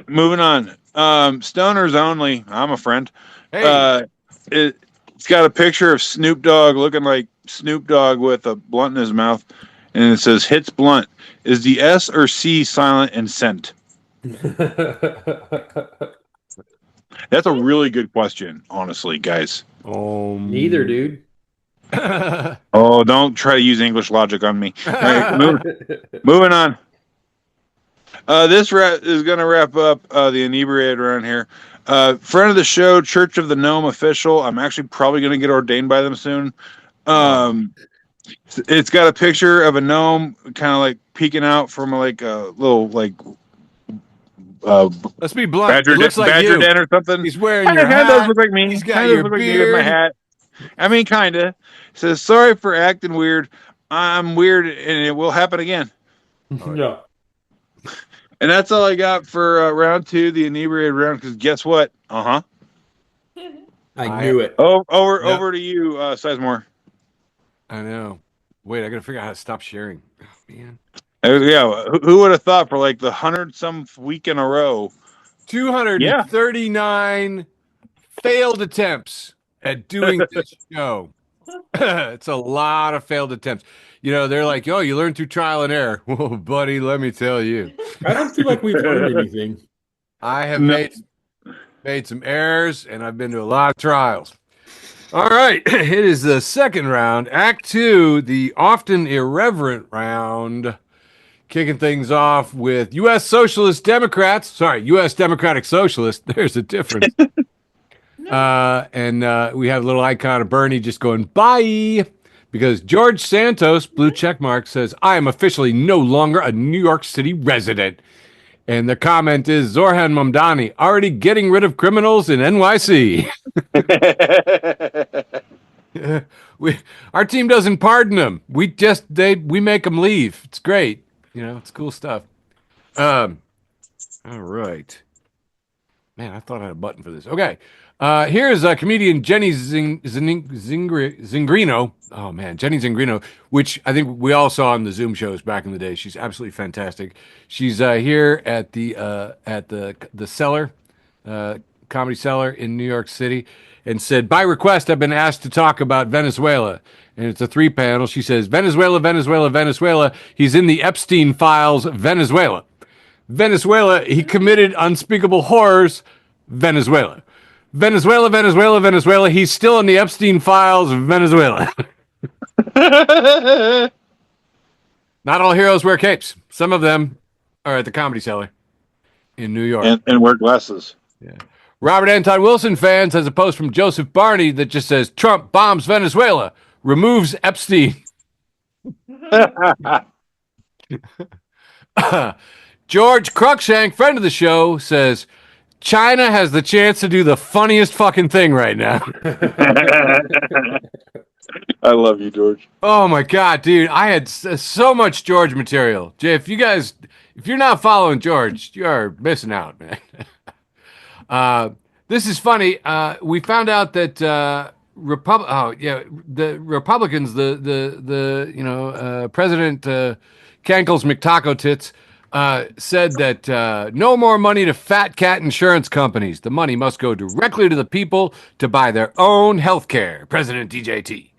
Moving on. Stoners only. I'm a friend. Hey, It's got a picture of Snoop Dogg looking like Snoop Dogg with a blunt in his mouth, and it says "hits blunt." Is the S or C silent in scent? That's a really good question, honestly, guys. Neither, dude. Oh, don't try to use English logic on me. All right, moving on. This is going to wrap up the inebriated round here. Friend of the show, Church of the Gnome official. I'm actually probably going to get ordained by them soon. It's got a picture of a gnome kind of like peeking out from like a little like let's be blunt. It looks like badger you. den or something. He's wearing Kind your of hat. does look like me. He's got Kind your of look like me beard. with my hat. I mean, kind of. Says sorry for acting weird. I'm weird, and it will happen again. Yeah. And that's all I got for round 2, the inebriated round. Because guess what? I knew it. Over to you, Sizemore. I know. Wait, I gotta figure out how to stop sharing. Oh, man. Yeah, who would have thought for like the 100-some week in a row? 239 failed attempts at doing this show. It's a lot of failed attempts. They're like, "Oh, you learn through trial and error." Well, buddy, let me tell you. I don't feel like we've learned anything. I have made some errors, and I've been to a lot of trials. All right, it is the second round, Act 2, the often irreverent round, kicking things off with U.S. Socialist Democrats. Sorry, U.S. Democratic Socialists. There's a difference. And we have a little icon of Bernie just going, bye, because George Santos, blue check mark, says, I am officially no longer a New York City resident. And the comment is Zorhan Mamdani already getting rid of criminals in NYC. Our team doesn't pardon them. We make them leave. It's great. It's cool stuff. All right. Man, I thought I had a button for this. Okay. Here's comedian Jenny Zingrino. Oh man, Jenny Zingrino, which I think we all saw on the Zoom shows back in the day. She's absolutely fantastic. She's here at the Cellar, Comedy Cellar in New York City, and said, by request, I've been asked to talk about Venezuela. And it's a 3-panel. She says, Venezuela, Venezuela, Venezuela. He's in the Epstein files, Venezuela. Venezuela, he committed unspeakable horrors, Venezuela. Venezuela, Venezuela, Venezuela. He's still in the Epstein files, Venezuela. Not all heroes wear capes. Some of them are at the Comedy Cellar in New York. And wear glasses. Yeah. Robert Anton Wilson fans has a post from Joseph Barney that just says, Trump bombs Venezuela, removes Epstein. George Cruikshank, friend of the show, says, China has the chance to do the funniest fucking thing right now. I love you, George. Oh my God, dude. I had so much George material. Jay, if you're not following George, you're missing out, man. This is funny. We found out that the Republicans, President Cankles McTaco Tits, said that no more money to fat cat insurance companies. The money must go directly to the people to buy their own health care. President DJT.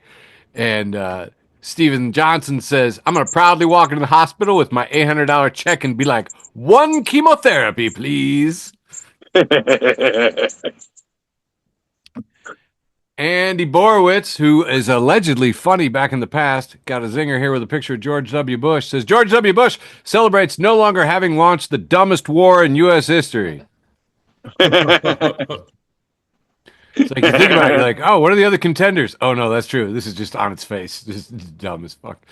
And Stephen Johnson says, I'm going to proudly walk into the hospital with my $800 check and be like, 1 chemotherapy, please. Andy Borowitz, who is allegedly funny back in the past, got a zinger here with a picture of George W. Bush, says, George W. Bush celebrates no longer having launched the dumbest war in U.S. history. It's like you think about it, you're like, oh, what are the other contenders? Oh, no, that's true. This is just on its face. This is dumb as fuck.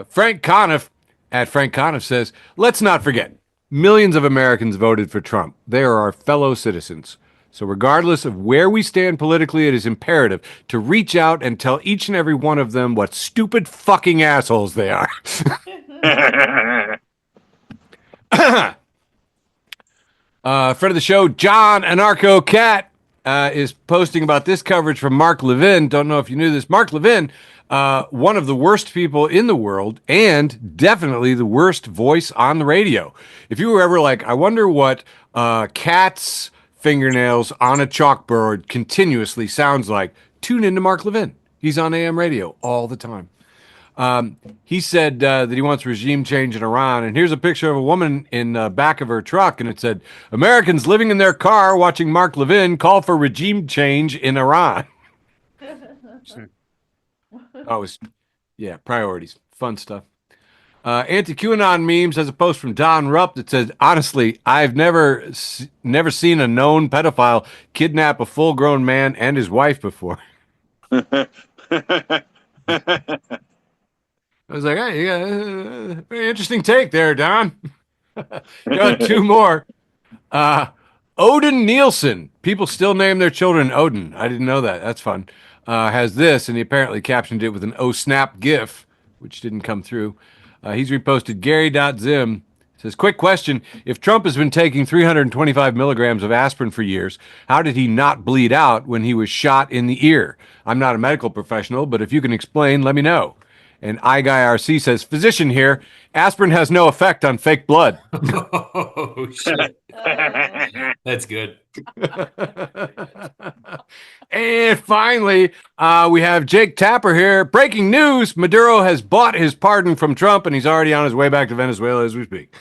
Frank Conniff, at Frank Conniff, says, let's not forget, millions of Americans voted for Trump. They are our fellow citizens. So, regardless of where we stand politically, it is imperative to reach out and tell each and every one of them what stupid fucking assholes they are. Friend of the show, John Anarcho Cat, is posting about this coverage from Mark Levin. Don't know if you knew this. Mark Levin, one of the worst people in the world and definitely the worst voice on the radio. If you were ever like, I wonder what cats' fingernails on a chalkboard continuously sounds like, tune into Mark Levin. He's on AM radio all the time. He said that he wants regime change in Iran. And here's a picture of a woman in the back of her truck. And it said, Americans living in their car watching Mark Levin call for regime change in Iran. Yeah, priorities. Fun stuff. Anti-QAnon memes has a post from Don Rupp that says, honestly, I've never seen a known pedophile kidnap a full-grown man and his wife before. I was like, hey, very interesting take there, Don. Got two more. Odin Nielsen. People still name their children Odin. I didn't know that. That's fun. Has this, and he apparently captioned it with an "Oh snap" gif, which didn't come through. He's reposted Gary.Zim. Says, quick question. If Trump has been taking 325 milligrams of aspirin for years, how did he not bleed out when he was shot in the ear? I'm not a medical professional, but if you can explain, let me know. And iGuyRC says, physician here, aspirin has no effect on fake blood. Oh, shit. That's good. And finally, we have Jake Tapper here. Breaking news, Maduro has bought his pardon from Trump, and he's already on his way back to Venezuela as we speak.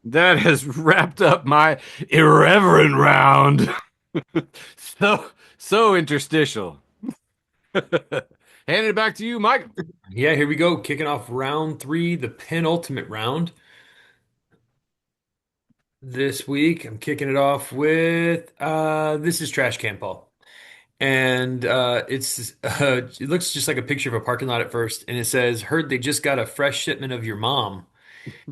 That has wrapped up my irreverent round. So interstitial. Handing it back to you, Mike. Yeah, here we go. Kicking off round 3, the penultimate round. This week, I'm kicking it off with this is Trash Can Paul. And it looks just like a picture of a parking lot at first, and it says, heard they just got a fresh shipment of your mom.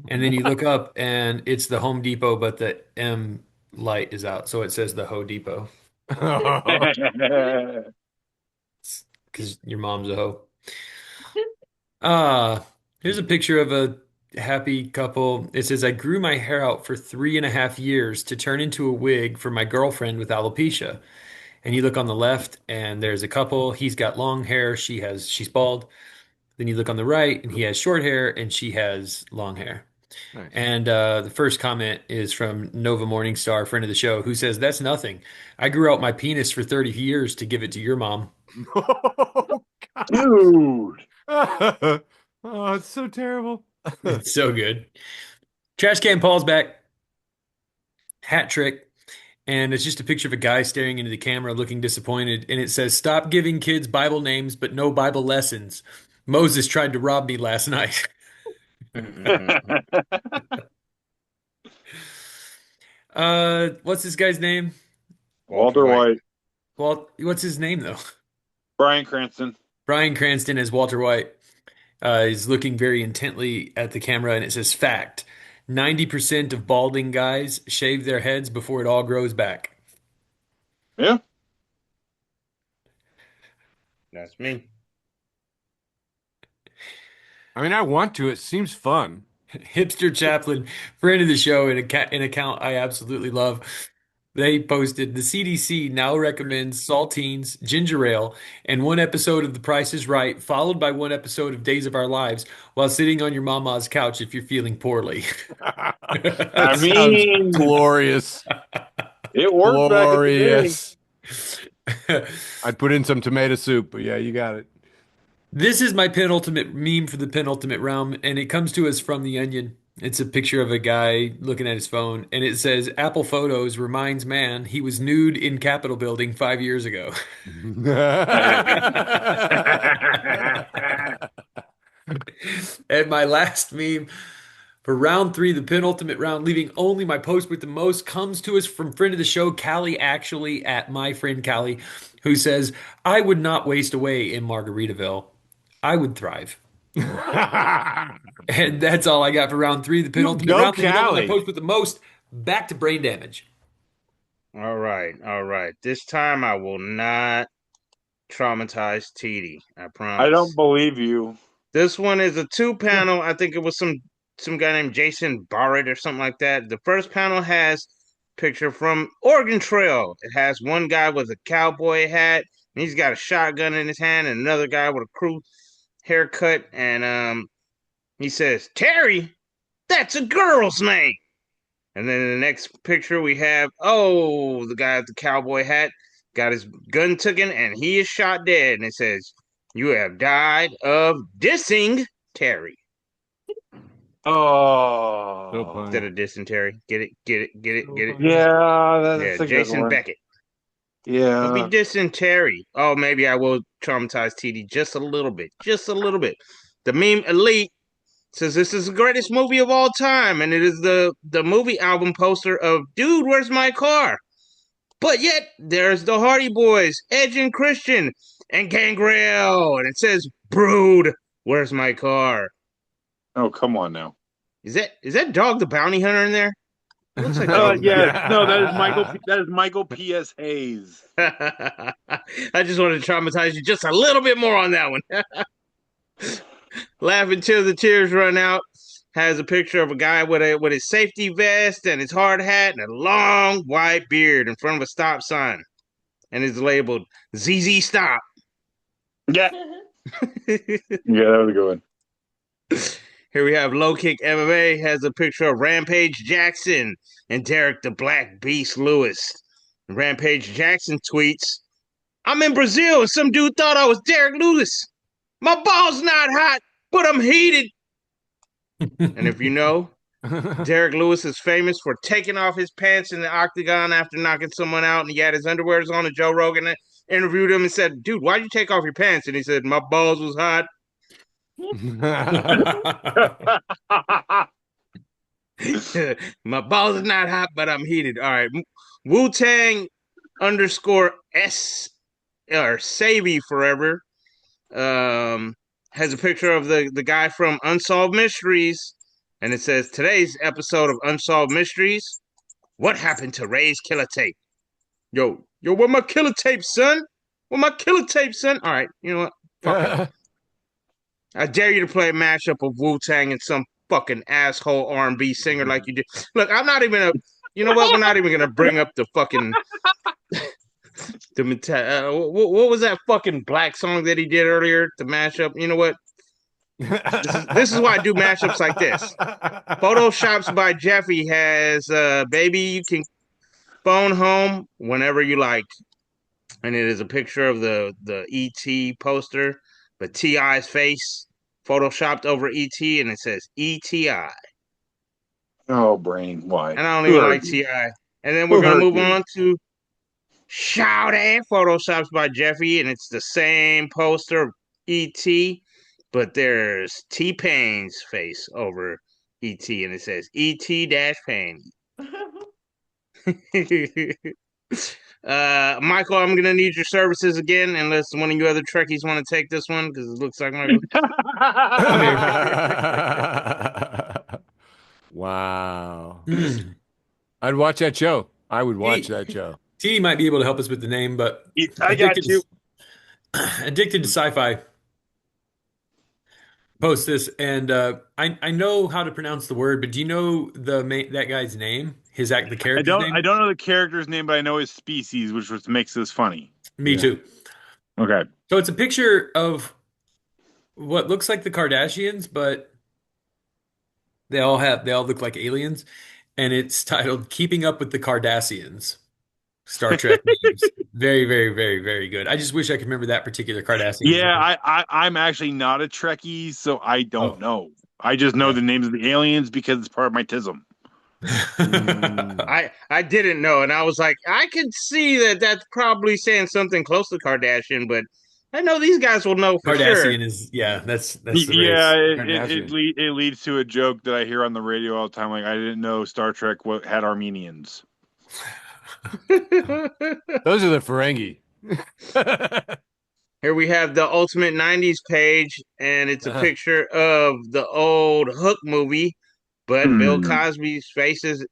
And then you look up and it's the Home Depot, but the M light is out, so it says the Ho Depot. Because your mom's a hoe. Here's a picture of a happy couple. It says, I grew my hair out for 3.5 years to turn into a wig for my girlfriend with alopecia. And you look on the left and there's a couple. He's got long hair. She's bald. Then you look on the right and he has short hair and she has long hair. Nice. And the first comment is from Nova Morningstar, friend of the show, who says, that's nothing. I grew out my penis for 30 years to give it to your mom. Oh, God. Dude. Oh, it's so terrible. It's so good. Trash Can Paul's back. Hat trick. And it's just a picture of a guy staring into the camera looking disappointed. And it says, stop giving kids Bible names, but no Bible lessons. Moses tried to rob me last night. What's this guy's name? Walter White. Well, what's his name, though? Bryan Cranston. Bryan Cranston as Walter White. He's looking very intently at the camera, and it says, fact, 90% of balding guys shave their heads before it all grows back. Yeah. That's me. I mean, I want to. It seems fun. Hipster Chaplain, friend of the show, an account I absolutely love. They posted, the CDC now recommends saltines, ginger ale, and one episode of The Price is Right, followed by one episode of Days of Our Lives, while sitting on your mama's couch if you're feeling poorly. I mean, glorious. It worked. Glorious. I'd put in some tomato soup, but yeah, you got it. This is my penultimate meme for the penultimate round, and it comes to us from The Onion. It's a picture of a guy looking at his phone, and it says, Apple Photos reminds man he was nude in Capitol building 5 years ago. And my last meme for round 3, the penultimate round, leaving only my post with the most, comes to us from friend of the show, Callie, actually, at my friend Callie, who says, I would not waste away in Margaritaville. I would thrive. And that's all I got for round 3, the penultimate round. My post with the most. Back to brain damage. All right. This time I will not traumatize Tiede. I promise. I don't believe you. This one is a 2-panel. I think it was some guy named Jason Barrett or something like that. The first panel has picture from Oregon Trail. It has one guy with a cowboy hat, and he's got a shotgun in his hand, and another guy with a crew haircut, and he says, "Terry, that's a girl's name." And then in the next picture we have, the guy with the cowboy hat got his gun taken, and he is shot dead. And it says, "You have died of dissing Terry." Oh, Instead of dysentery. Get it? yeah, that's a Jason good one. Beckett. Yeah, Don't be dysentery. Oh, maybe I will traumatize TD just a little bit. The meme elite says this is the greatest movie of all time, and it is the movie album poster of "Dude, Where's My Car?" But yet there's the Hardy Boys, Edge and Christian, and Gangrel, and it says, "Brood, where's my car?" Oh, come on now. Is that Dog the Bounty Hunter in there? It looks like Dog. Yeah, no, that is Michael. That is Michael P.S. Hayes. I just wanted to traumatize you just a little bit more on that one. Laughing till the tears run out has a picture of a guy with his safety vest and his hard hat and a long white beard in front of a stop sign, and is labeled ZZ Stop. Yeah, yeah, that was a good one. Here we have Low Kick MMA has a picture of Rampage Jackson and Derek the Black Beast Lewis. Rampage Jackson tweets, "I'm in Brazil and some dude thought I was Derek Lewis. My ball's not hot, but I'm heated." And if you know, Derek Lewis is famous for taking off his pants in the octagon after knocking someone out, and he had his underwears on, and Joe Rogan interviewed him and said, "Dude, why'd you take off your pants?" And he said, "My balls was hot." My balls are not hot, but I'm heated. All right. Wu-Tang _S or Savvy Forever has a picture of the guy from Unsolved Mysteries, and it says, "Today's episode of Unsolved Mysteries, what happened to Ray's killer tape?" Yo, where my killer tape, son? Where my killer tape, son? All right, you know what? Fuck it. I dare you to play a mashup of Wu-Tang and some fucking asshole R&B singer like you did. Look, I'm not even you know what? We're not even gonna bring up the fucking what was that fucking black song that he did earlier? The mashup. You know what? This is why I do mashups like this. Photoshops by Jeffy has "Baby, You Can Phone Home Whenever You Like," and it is a picture of the ET poster, but T.I.'s face photoshopped over ET, and it says ETI. Oh, Brane, why? And I don't even like T.I. And then we're going to move on to Shout It, photoshops by Jeffy, and it's the same poster of ET, but there's T-Pain's face over ET, and it says ET-Pain. Michael, I'm gonna need your services again, unless one of you other Trekkies want to take this one, because it looks like Michael. Wow. I'd watch that show. I would watch that show. T might be able to help us with the name, but I got you. Addicted to Sci-Fi post this, and I know how to pronounce the word, but do you know that guy's name? The character's name? I don't know the character's name, but I know his species, which makes this funny. Me too. Okay. So it's a picture of what looks like the Kardashians, but they all look like aliens, and it's titled "Keeping Up with the Kardashians." Star Trek memes. Very, very, very, very good. I just wish I could remember that particular Kardashian. Yeah, I'm actually not a Trekkie, so I don't know. I just know the names of the aliens because it's part of my tism. I didn't know, and I was like, I can see that's probably saying something close to Kardashian, but I know these guys will know for sure. Kardashian is that's the race. It leads to a joke that I hear on the radio all the time. Like, I didn't know Star Trek had Armenians. Those are the Ferengi. Here we have the Ultimate 90s page, and it's a picture of the old Hook movie, but Bill Cosby's face is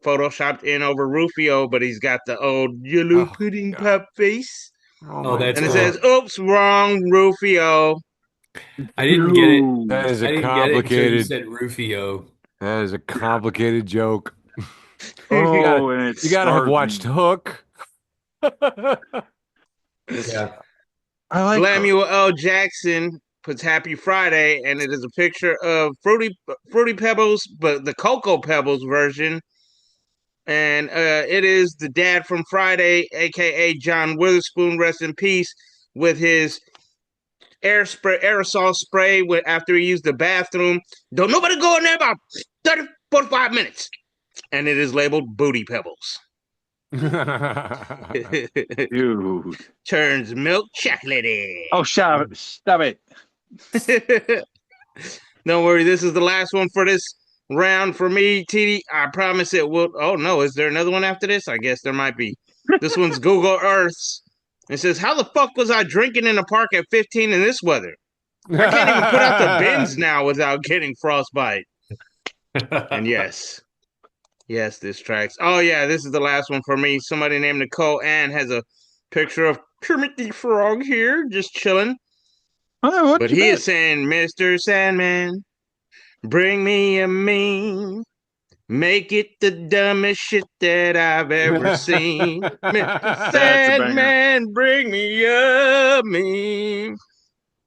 photoshopped in over Rufio, but he's got the old yellow pudding pop face. Oh, that's and it cool. says, "Oops, wrong, Rufio." I didn't get it. That is I a didn't get it until you complicated. said Rufio. That is a complicated joke. Oh, and it's You gotta have watched Hook. Yeah. I like Samuel L. Jackson puts Happy Friday, and it is a picture of Fruity Pebbles, but the Cocoa Pebbles version. And it is the dad from Friday, aka John Witherspoon, rest in peace, with his aerosol spray after he used the bathroom. Don't nobody go in there about 30, 45 minutes. And it is labeled Booty Pebbles. Dude. Turns milk chocolatey. Oh, stop it. Don't worry, this is the last one for this round for me, Tiede. I promise it will. Oh no, is there another one after this? I guess there might be. This one's Google Earths. It says, "How the fuck was I drinking in the park at 15 in this weather? I can't even put out the bins now without getting frostbite." And yes, this tracks. Oh yeah, this is the last one for me. Somebody named Nicole Ann has a picture of Kermit the Frog here, just chilling. But he is saying, "Mr. Sandman, bring me a meme. Make it the dumbest shit that I've ever seen. Mr. Sandman, bring me a meme."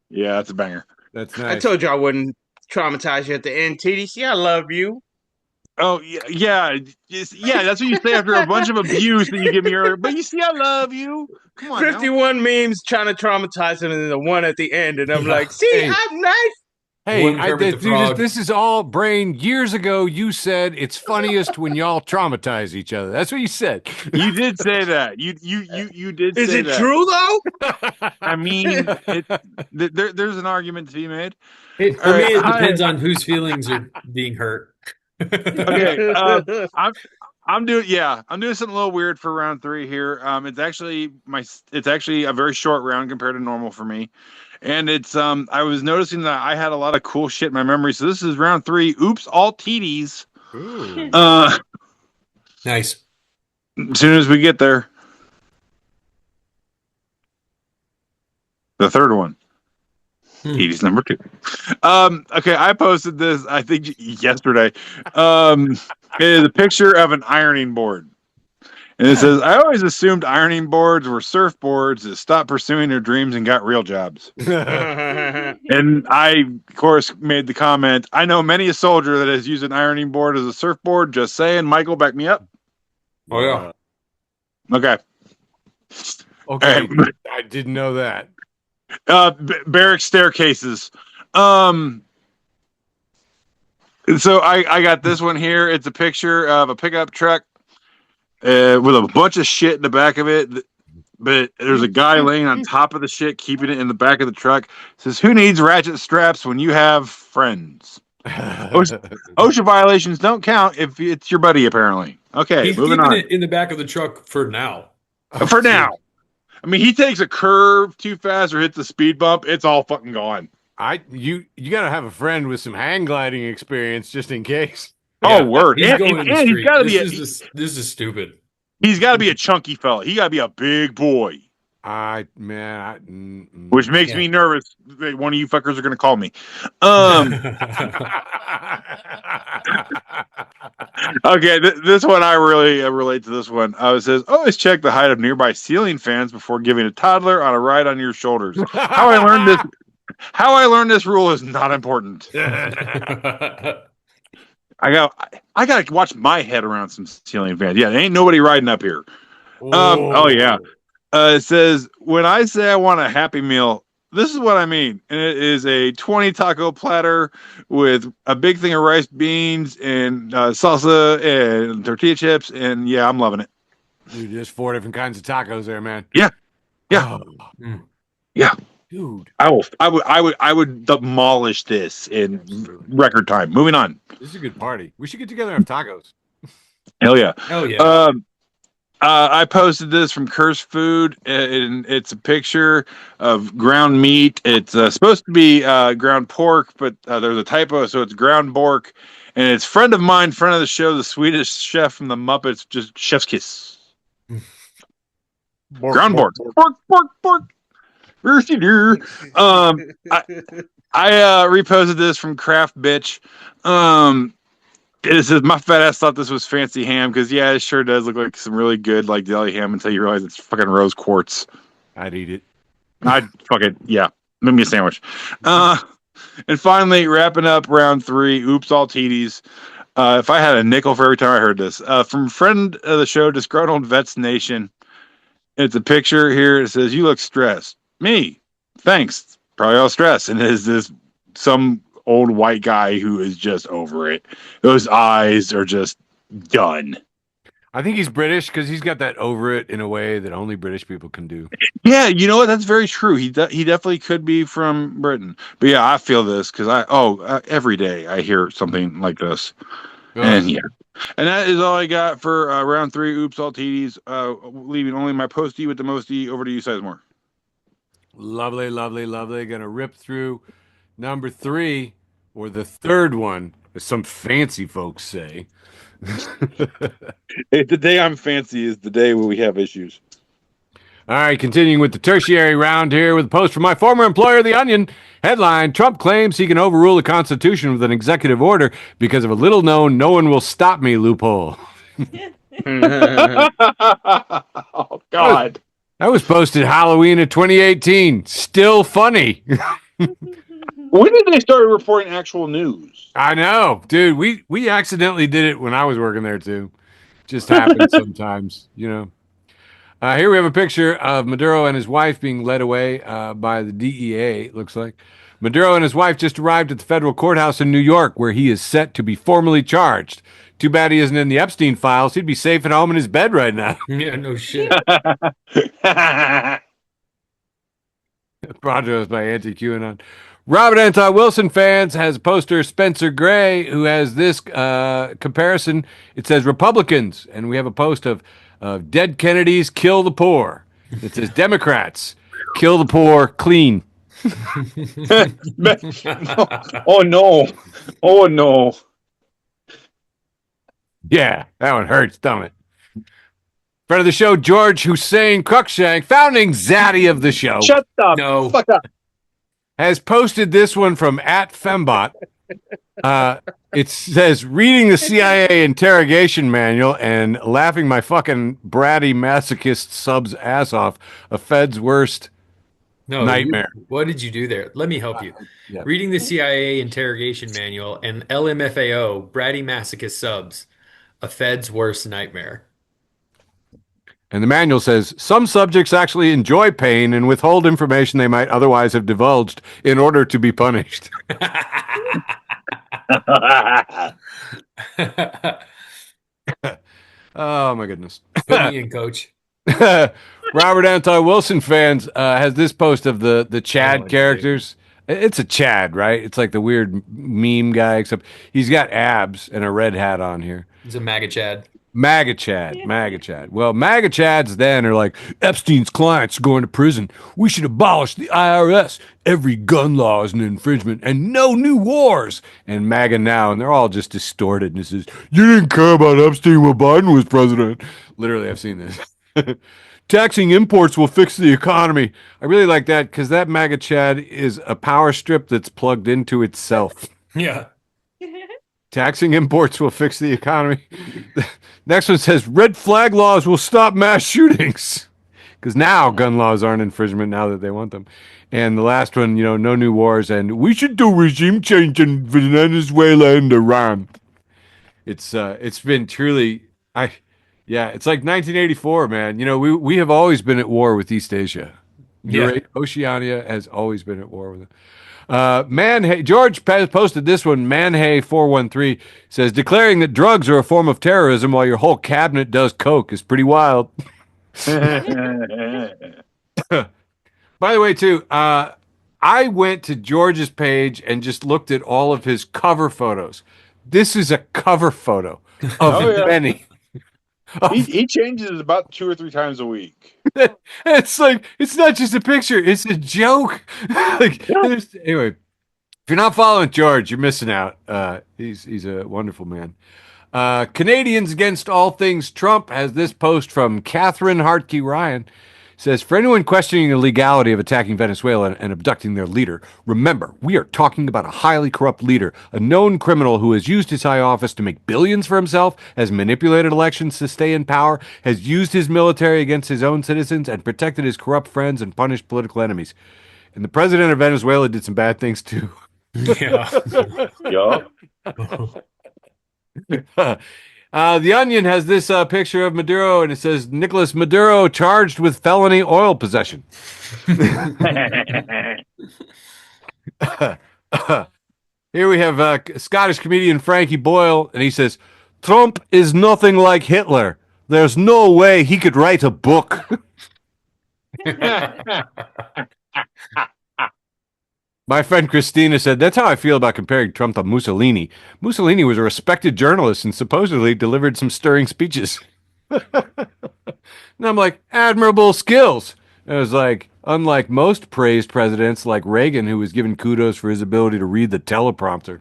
Yeah, that's a banger. That's nice. I told you I wouldn't traumatize you at the end, Tiede. See, I love you. Oh, yeah. That's what you say after a bunch of abuse that you give me earlier. But you see, I love you. Come on 51 memes trying to traumatize him, and then the one at the end, and I'm like, see, Hey. I'm nice. Hey, this is all Brane. Years ago, you said it's funniest when y'all traumatize each other. That's what you said. You did say that. You did Is say it that. true, though? I mean, there's an argument to be made. It depends on whose feelings are being hurt. Okay, I'm doing something a little weird for round 3 here. It's actually a very short round compared to normal for me, and it's I was noticing that I had a lot of cool shit in my memory. So this is round 3. Oops, all Tiedes. Nice. As soon as we get there, the third one. Tiedes number 2. Okay, I posted this, I think, yesterday. It is a picture of an ironing board. And it says, "I always assumed ironing boards were surfboards that stopped pursuing their dreams and got real jobs." And I, of course, made the comment, "I know many a soldier that has used an ironing board as a surfboard. Just saying." Michael, back me up. Oh, yeah. Okay. Okay. I didn't know that. Barrack staircases. So I got this one here. It's a picture of a pickup truck with a bunch of shit in the back of it. But there's a guy laying on top of the shit, keeping it in the back of the truck. It says, "Who needs ratchet straps when you have friends?" OSHA violations don't count if it's your buddy, apparently. Okay, He's moving keeping on. it in the back of the truck for now. For now. I mean, he takes a curve too fast or hits a speed bump, it's all fucking gone. You gotta have a friend with some hang gliding experience just in case. Oh, word! He's going in the street. He's gotta This is stupid. He's got to be a chunky fella. He got to be a big boy. Which makes me nervous that one of you fuckers are going to call me. Okay, this one I really relate to this one. It says, "Always check the height of nearby ceiling fans before giving a toddler on a ride on your shoulders." How I learned this rule is not important. I got to watch my head around some ceiling fans. Yeah, there ain't nobody riding up here. Oh yeah. It says, "When I say I want a Happy Meal, this is what I mean. And it is a 20 taco platter with a big thing of rice, beans, and salsa and tortilla chips. And yeah, I'm loving it." Dude, there's 4 different kinds of tacos there, man. Yeah. Yeah. Yeah. Dude. I would demolish this in record time. Moving on. This is a good party. We should get together and have tacos. Hell yeah. Hell yeah. I posted this from Curse Food, and it's a picture of ground meat. It's supposed to be ground pork, but there's a typo, so it's ground pork. And it's friend of mine, friend of the show, the Swedish chef from the Muppets, just Chef's Kiss. Groundborg. Bork, bork, bork. I reposted this from Craft Bitch. It says, my fat ass thought this was fancy ham because, yeah, it sure does look like some really good, like, deli ham until you realize it's fucking rose quartz. I'd eat it. I'd fucking, yeah, make me a sandwich. And finally, wrapping up round 3, oops, all Tiedes. If I had a nickel for every time I heard this. From friend of the show, Disgruntled Vets Nation. It's a picture here. It says, you look stressed. Me. Thanks. Probably all stress. And it is this some old white guy who is just over it. Those eyes are just done. I think he's British because he's got that over it in a way that only British people can do. Yeah, you know what? That's very true. He definitely could be from Britain. But yeah, I feel this because every day I hear something like this. And yeah. And that is all I got for round 3. Oops, all Tiedes. Leaving only my postie with the mostie. Over to you, Sizemore. Lovely, lovely, lovely. Gonna rip through number 3, or the third one, as some fancy folks say. The day I'm fancy is the day when we have issues. All right, continuing with the tertiary round here with a post from my former employer, The Onion. Headline, Trump claims he can overrule the Constitution with an executive order because of a little-known no one will stop me loophole. Oh, God. That was posted Halloween of 2018. Still funny. When did they start reporting actual news? I know, dude. We accidentally did it when I was working there too. Just happens sometimes, you know. Here we have a picture of Maduro and his wife being led away by the DEA, it looks like. Maduro and his wife just arrived at the federal courthouse in New York, where he is set to be formally charged. Too bad he isn't in the Epstein files. He'd be safe at home in his bed right now. Yeah, no shit. Bronchos by Anti-QAnon. Robert Anti-Wilson fans has poster Spencer Gray, who has this comparison. It says Republicans, and we have a post of dead Kennedys kill the poor. It says Democrats kill the poor clean. Oh no! Oh no! Yeah, that one hurts, don't it? Friend of the show, George Hussein Cruikshank, founding zaddy of the show. Shut up! No. Fuck up! Has posted this one from @Fembot. It says, reading the CIA interrogation manual and laughing my fucking bratty masochist sub's ass off, a Fed's worst nightmare. What did you do there? Let me help you. Yeah. Reading the CIA interrogation manual and LMFAO, bratty masochist subs, a Fed's worst nightmare. And the manual says, some subjects actually enjoy pain and withhold information they might otherwise have divulged in order to be punished. Oh, my goodness. Put me in, coach. Robert Anti-Wilson fans has this post of the Chad characters. It's a Chad, right? It's like the weird meme guy, except he's got abs and a red hat on here. He's a MAGA Chad. MAGA Chad, MAGA Chad. Well, MAGA Chads then are like, Epstein's clients are going to prison. We should abolish the IRS. Every gun law is an infringement and no new wars. And MAGA now, and they're all just distorted. And it says, you didn't care about Epstein when Biden was president. Literally, I've seen this. Taxing imports will fix the economy. I really like that because that MAGA Chad is a power strip that's plugged into itself. Yeah. Taxing imports will fix the economy. Next one says red flag laws will stop mass shootings because now gun laws aren't infringement now that they want them. And the last one, no new wars, and we should do regime change in Venezuela and Iran. It's been truly, it's like 1984, man. We have always been at war with East Asia. Yeah. Oceania has always been at war with it. George posted this one. Manhay413 says, declaring that drugs are a form of terrorism while your whole cabinet does coke is pretty wild. By the way, too, I went to George's page and just looked at all of his cover photos. This is a cover photo of many. He changes it about 2 or 3 times a week. It's like, it's not just a picture, it's a joke. Anyway, If you're not following George, you're missing out. He's a wonderful man. Canadians Against All Things Trump has this post from Catherine Hartke Ryan. Says, for anyone questioning the legality of attacking Venezuela and abducting their leader, remember, we are talking about a highly corrupt leader, a known criminal who has used his high office to make billions for himself, has manipulated elections to stay in power, has used his military against his own citizens, and protected his corrupt friends and punished political enemies. And the president of Venezuela did some bad things too. Yeah. Yup. The Onion has this picture of Maduro, and it says Nicolas Maduro charged with felony oil possession. Here we have Scottish comedian Frankie Boyle, and he says, Trump is nothing like Hitler. There's no way he could write a book. My friend Christina said, that's how I feel about comparing Trump to Mussolini. Mussolini was a respected journalist and supposedly delivered some stirring speeches. And I'm like, admirable skills. And it was like, unlike most praised presidents like Reagan, who was given kudos for his ability to read the teleprompter.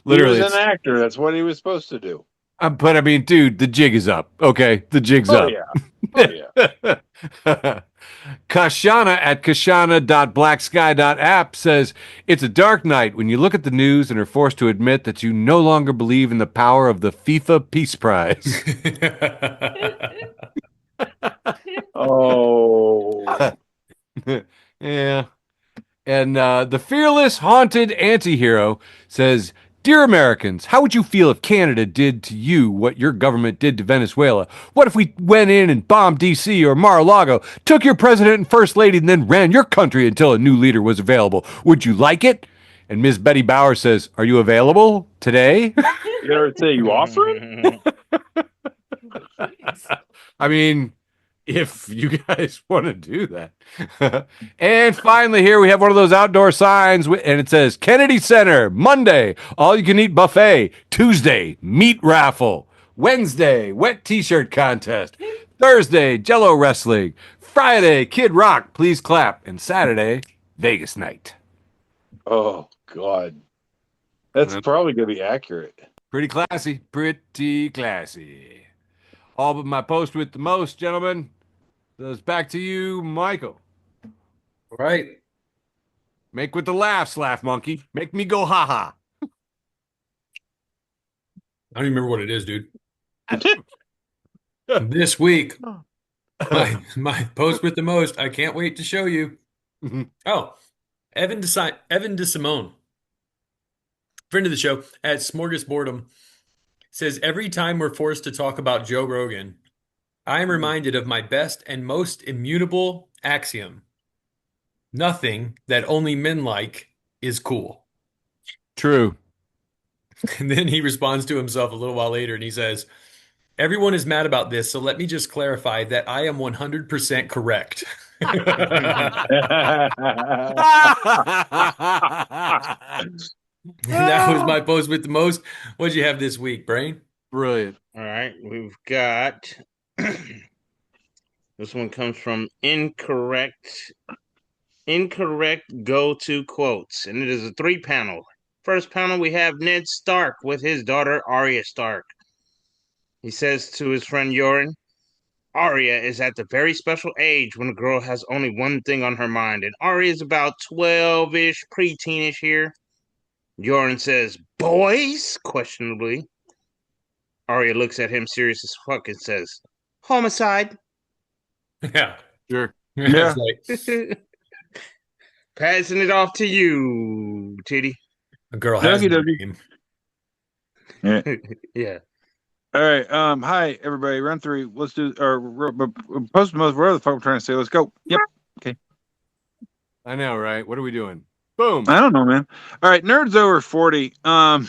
Literally, he was an actor. That's what he was supposed to do. But I mean, dude, the jig is up. Okay, the jig's up. Yeah. Oh, yeah. Kashana at kashana.blacksky.app says, it's a dark night when you look at the news and are forced to admit that you no longer believe in the power of the FIFA Peace Prize. Oh. Yeah. And the fearless haunted antihero says, dear Americans, how would you feel if Canada did to you what your government did to Venezuela? What if we went in and bombed D.C. or Mar-a-Lago, took your president and first lady, and then ran your country until a new leader was available? Would you like it? And Ms. Betty Bauer says, are you available today? You ever say you offering? I mean, if you guys want to do that. And finally, here we have one of those outdoor signs, and it says Kennedy Center, Monday, all you can eat buffet, Tuesday, meat raffle, Wednesday, wet t-shirt contest, Thursday, Jello wrestling, Friday, Kid Rock, please clap, and Saturday, Vegas night. Oh, God. That's probably going to be accurate. Pretty classy, pretty classy. All but my post with the most, gentlemen. So it's back to you, Michael. All right. Make with the laughs, laugh monkey. Make me go ha ha. I don't even remember what it is, dude. This week, my post with the most, I can't wait to show you. Oh, Evan DeSimone, friend of the show at Smorgasbordom, says, every time we're forced to talk about Joe Rogan, I am reminded of my best and most immutable axiom. Nothing that only men like is cool. True. And then he responds to himself a little while later and he says, everyone is mad about this, so let me just clarify that I am 100% correct. That was my post with the most. What'd you have this week, Brane? Brilliant. All right, we've got this one comes from incorrect go-to quotes, and it is a 3-panel. First panel, we have Ned Stark with his daughter Arya Stark. He says to his friend Yoren, Arya is at the very special age when a girl has only one thing on her mind, and Arya is about 12-ish, pre-teenish here. Yoren says, boys? Questionably. Arya looks at him serious as fuck and says, homicide. Yeah. Sure. Yeah. Passing it off to you, Tiede. A girl has a name. Yeah. Yeah. All right. Hi, everybody. Run through. Let's do, or post most, whatever the fuck I'm trying to say. Let's go. Yep. Okay. I know, right? What are we doing? Boom. I don't know, man. All right. Nerds over 40. So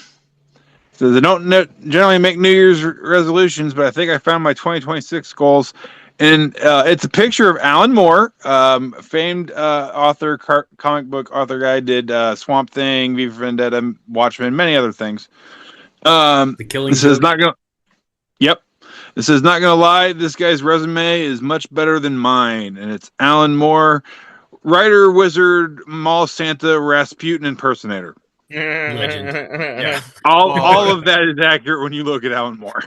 they don't generally make New Year's resolutions, but I think I found my 2026 goals. And it's a picture of Alan Moore, famed author, comic book author guy, did Swamp Thing, V for Vendetta, Watchmen, many other things. The Killing This is not going to... Yep. This is not going to lie. This guy's resume is much better than mine. And it's Alan Moore writer, wizard, mall Santa, Rasputin impersonator. Legend. Yeah. All of that is accurate when you look at Alan Moore.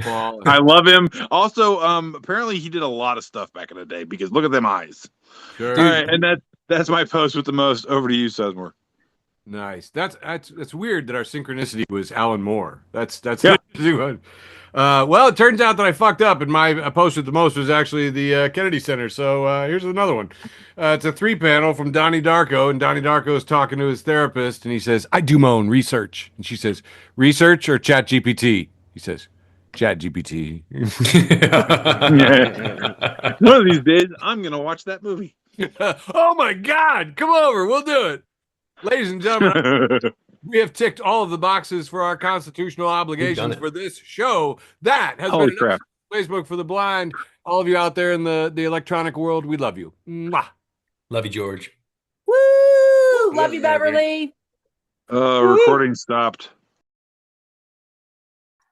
I love him. Also, apparently he did a lot of stuff back in the day because look at them eyes. Sure. All right, and that's my post with the most. Over to you, Sizemore. Nice. That's weird that our synchronicity was Alan Moore. That's Yeah. Well, it turns out that I fucked up, and my post with the most was actually the Kennedy Center. So here's another one. It's a 3-panel from Donnie Darko, and Donnie Darko is talking to his therapist, and he says, "I do my own research," and she says, "Research or Chat GPT?" He says, "Chat GPT." One of these days, I'm gonna watch that movie. Oh my God! Come over, we'll do it, ladies and gentlemen. We have ticked all of the boxes for our constitutional obligations for this show. That has Holy been crap. Facebook for the Blind. All of you out there in the electronic world, we love you. Mwah. Love you, George. Woo! Love you, Beverly. Recording stopped.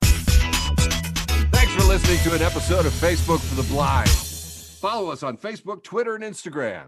Thanks for listening to an episode of Facebook for the Blind. Follow us on Facebook, Twitter, and Instagram.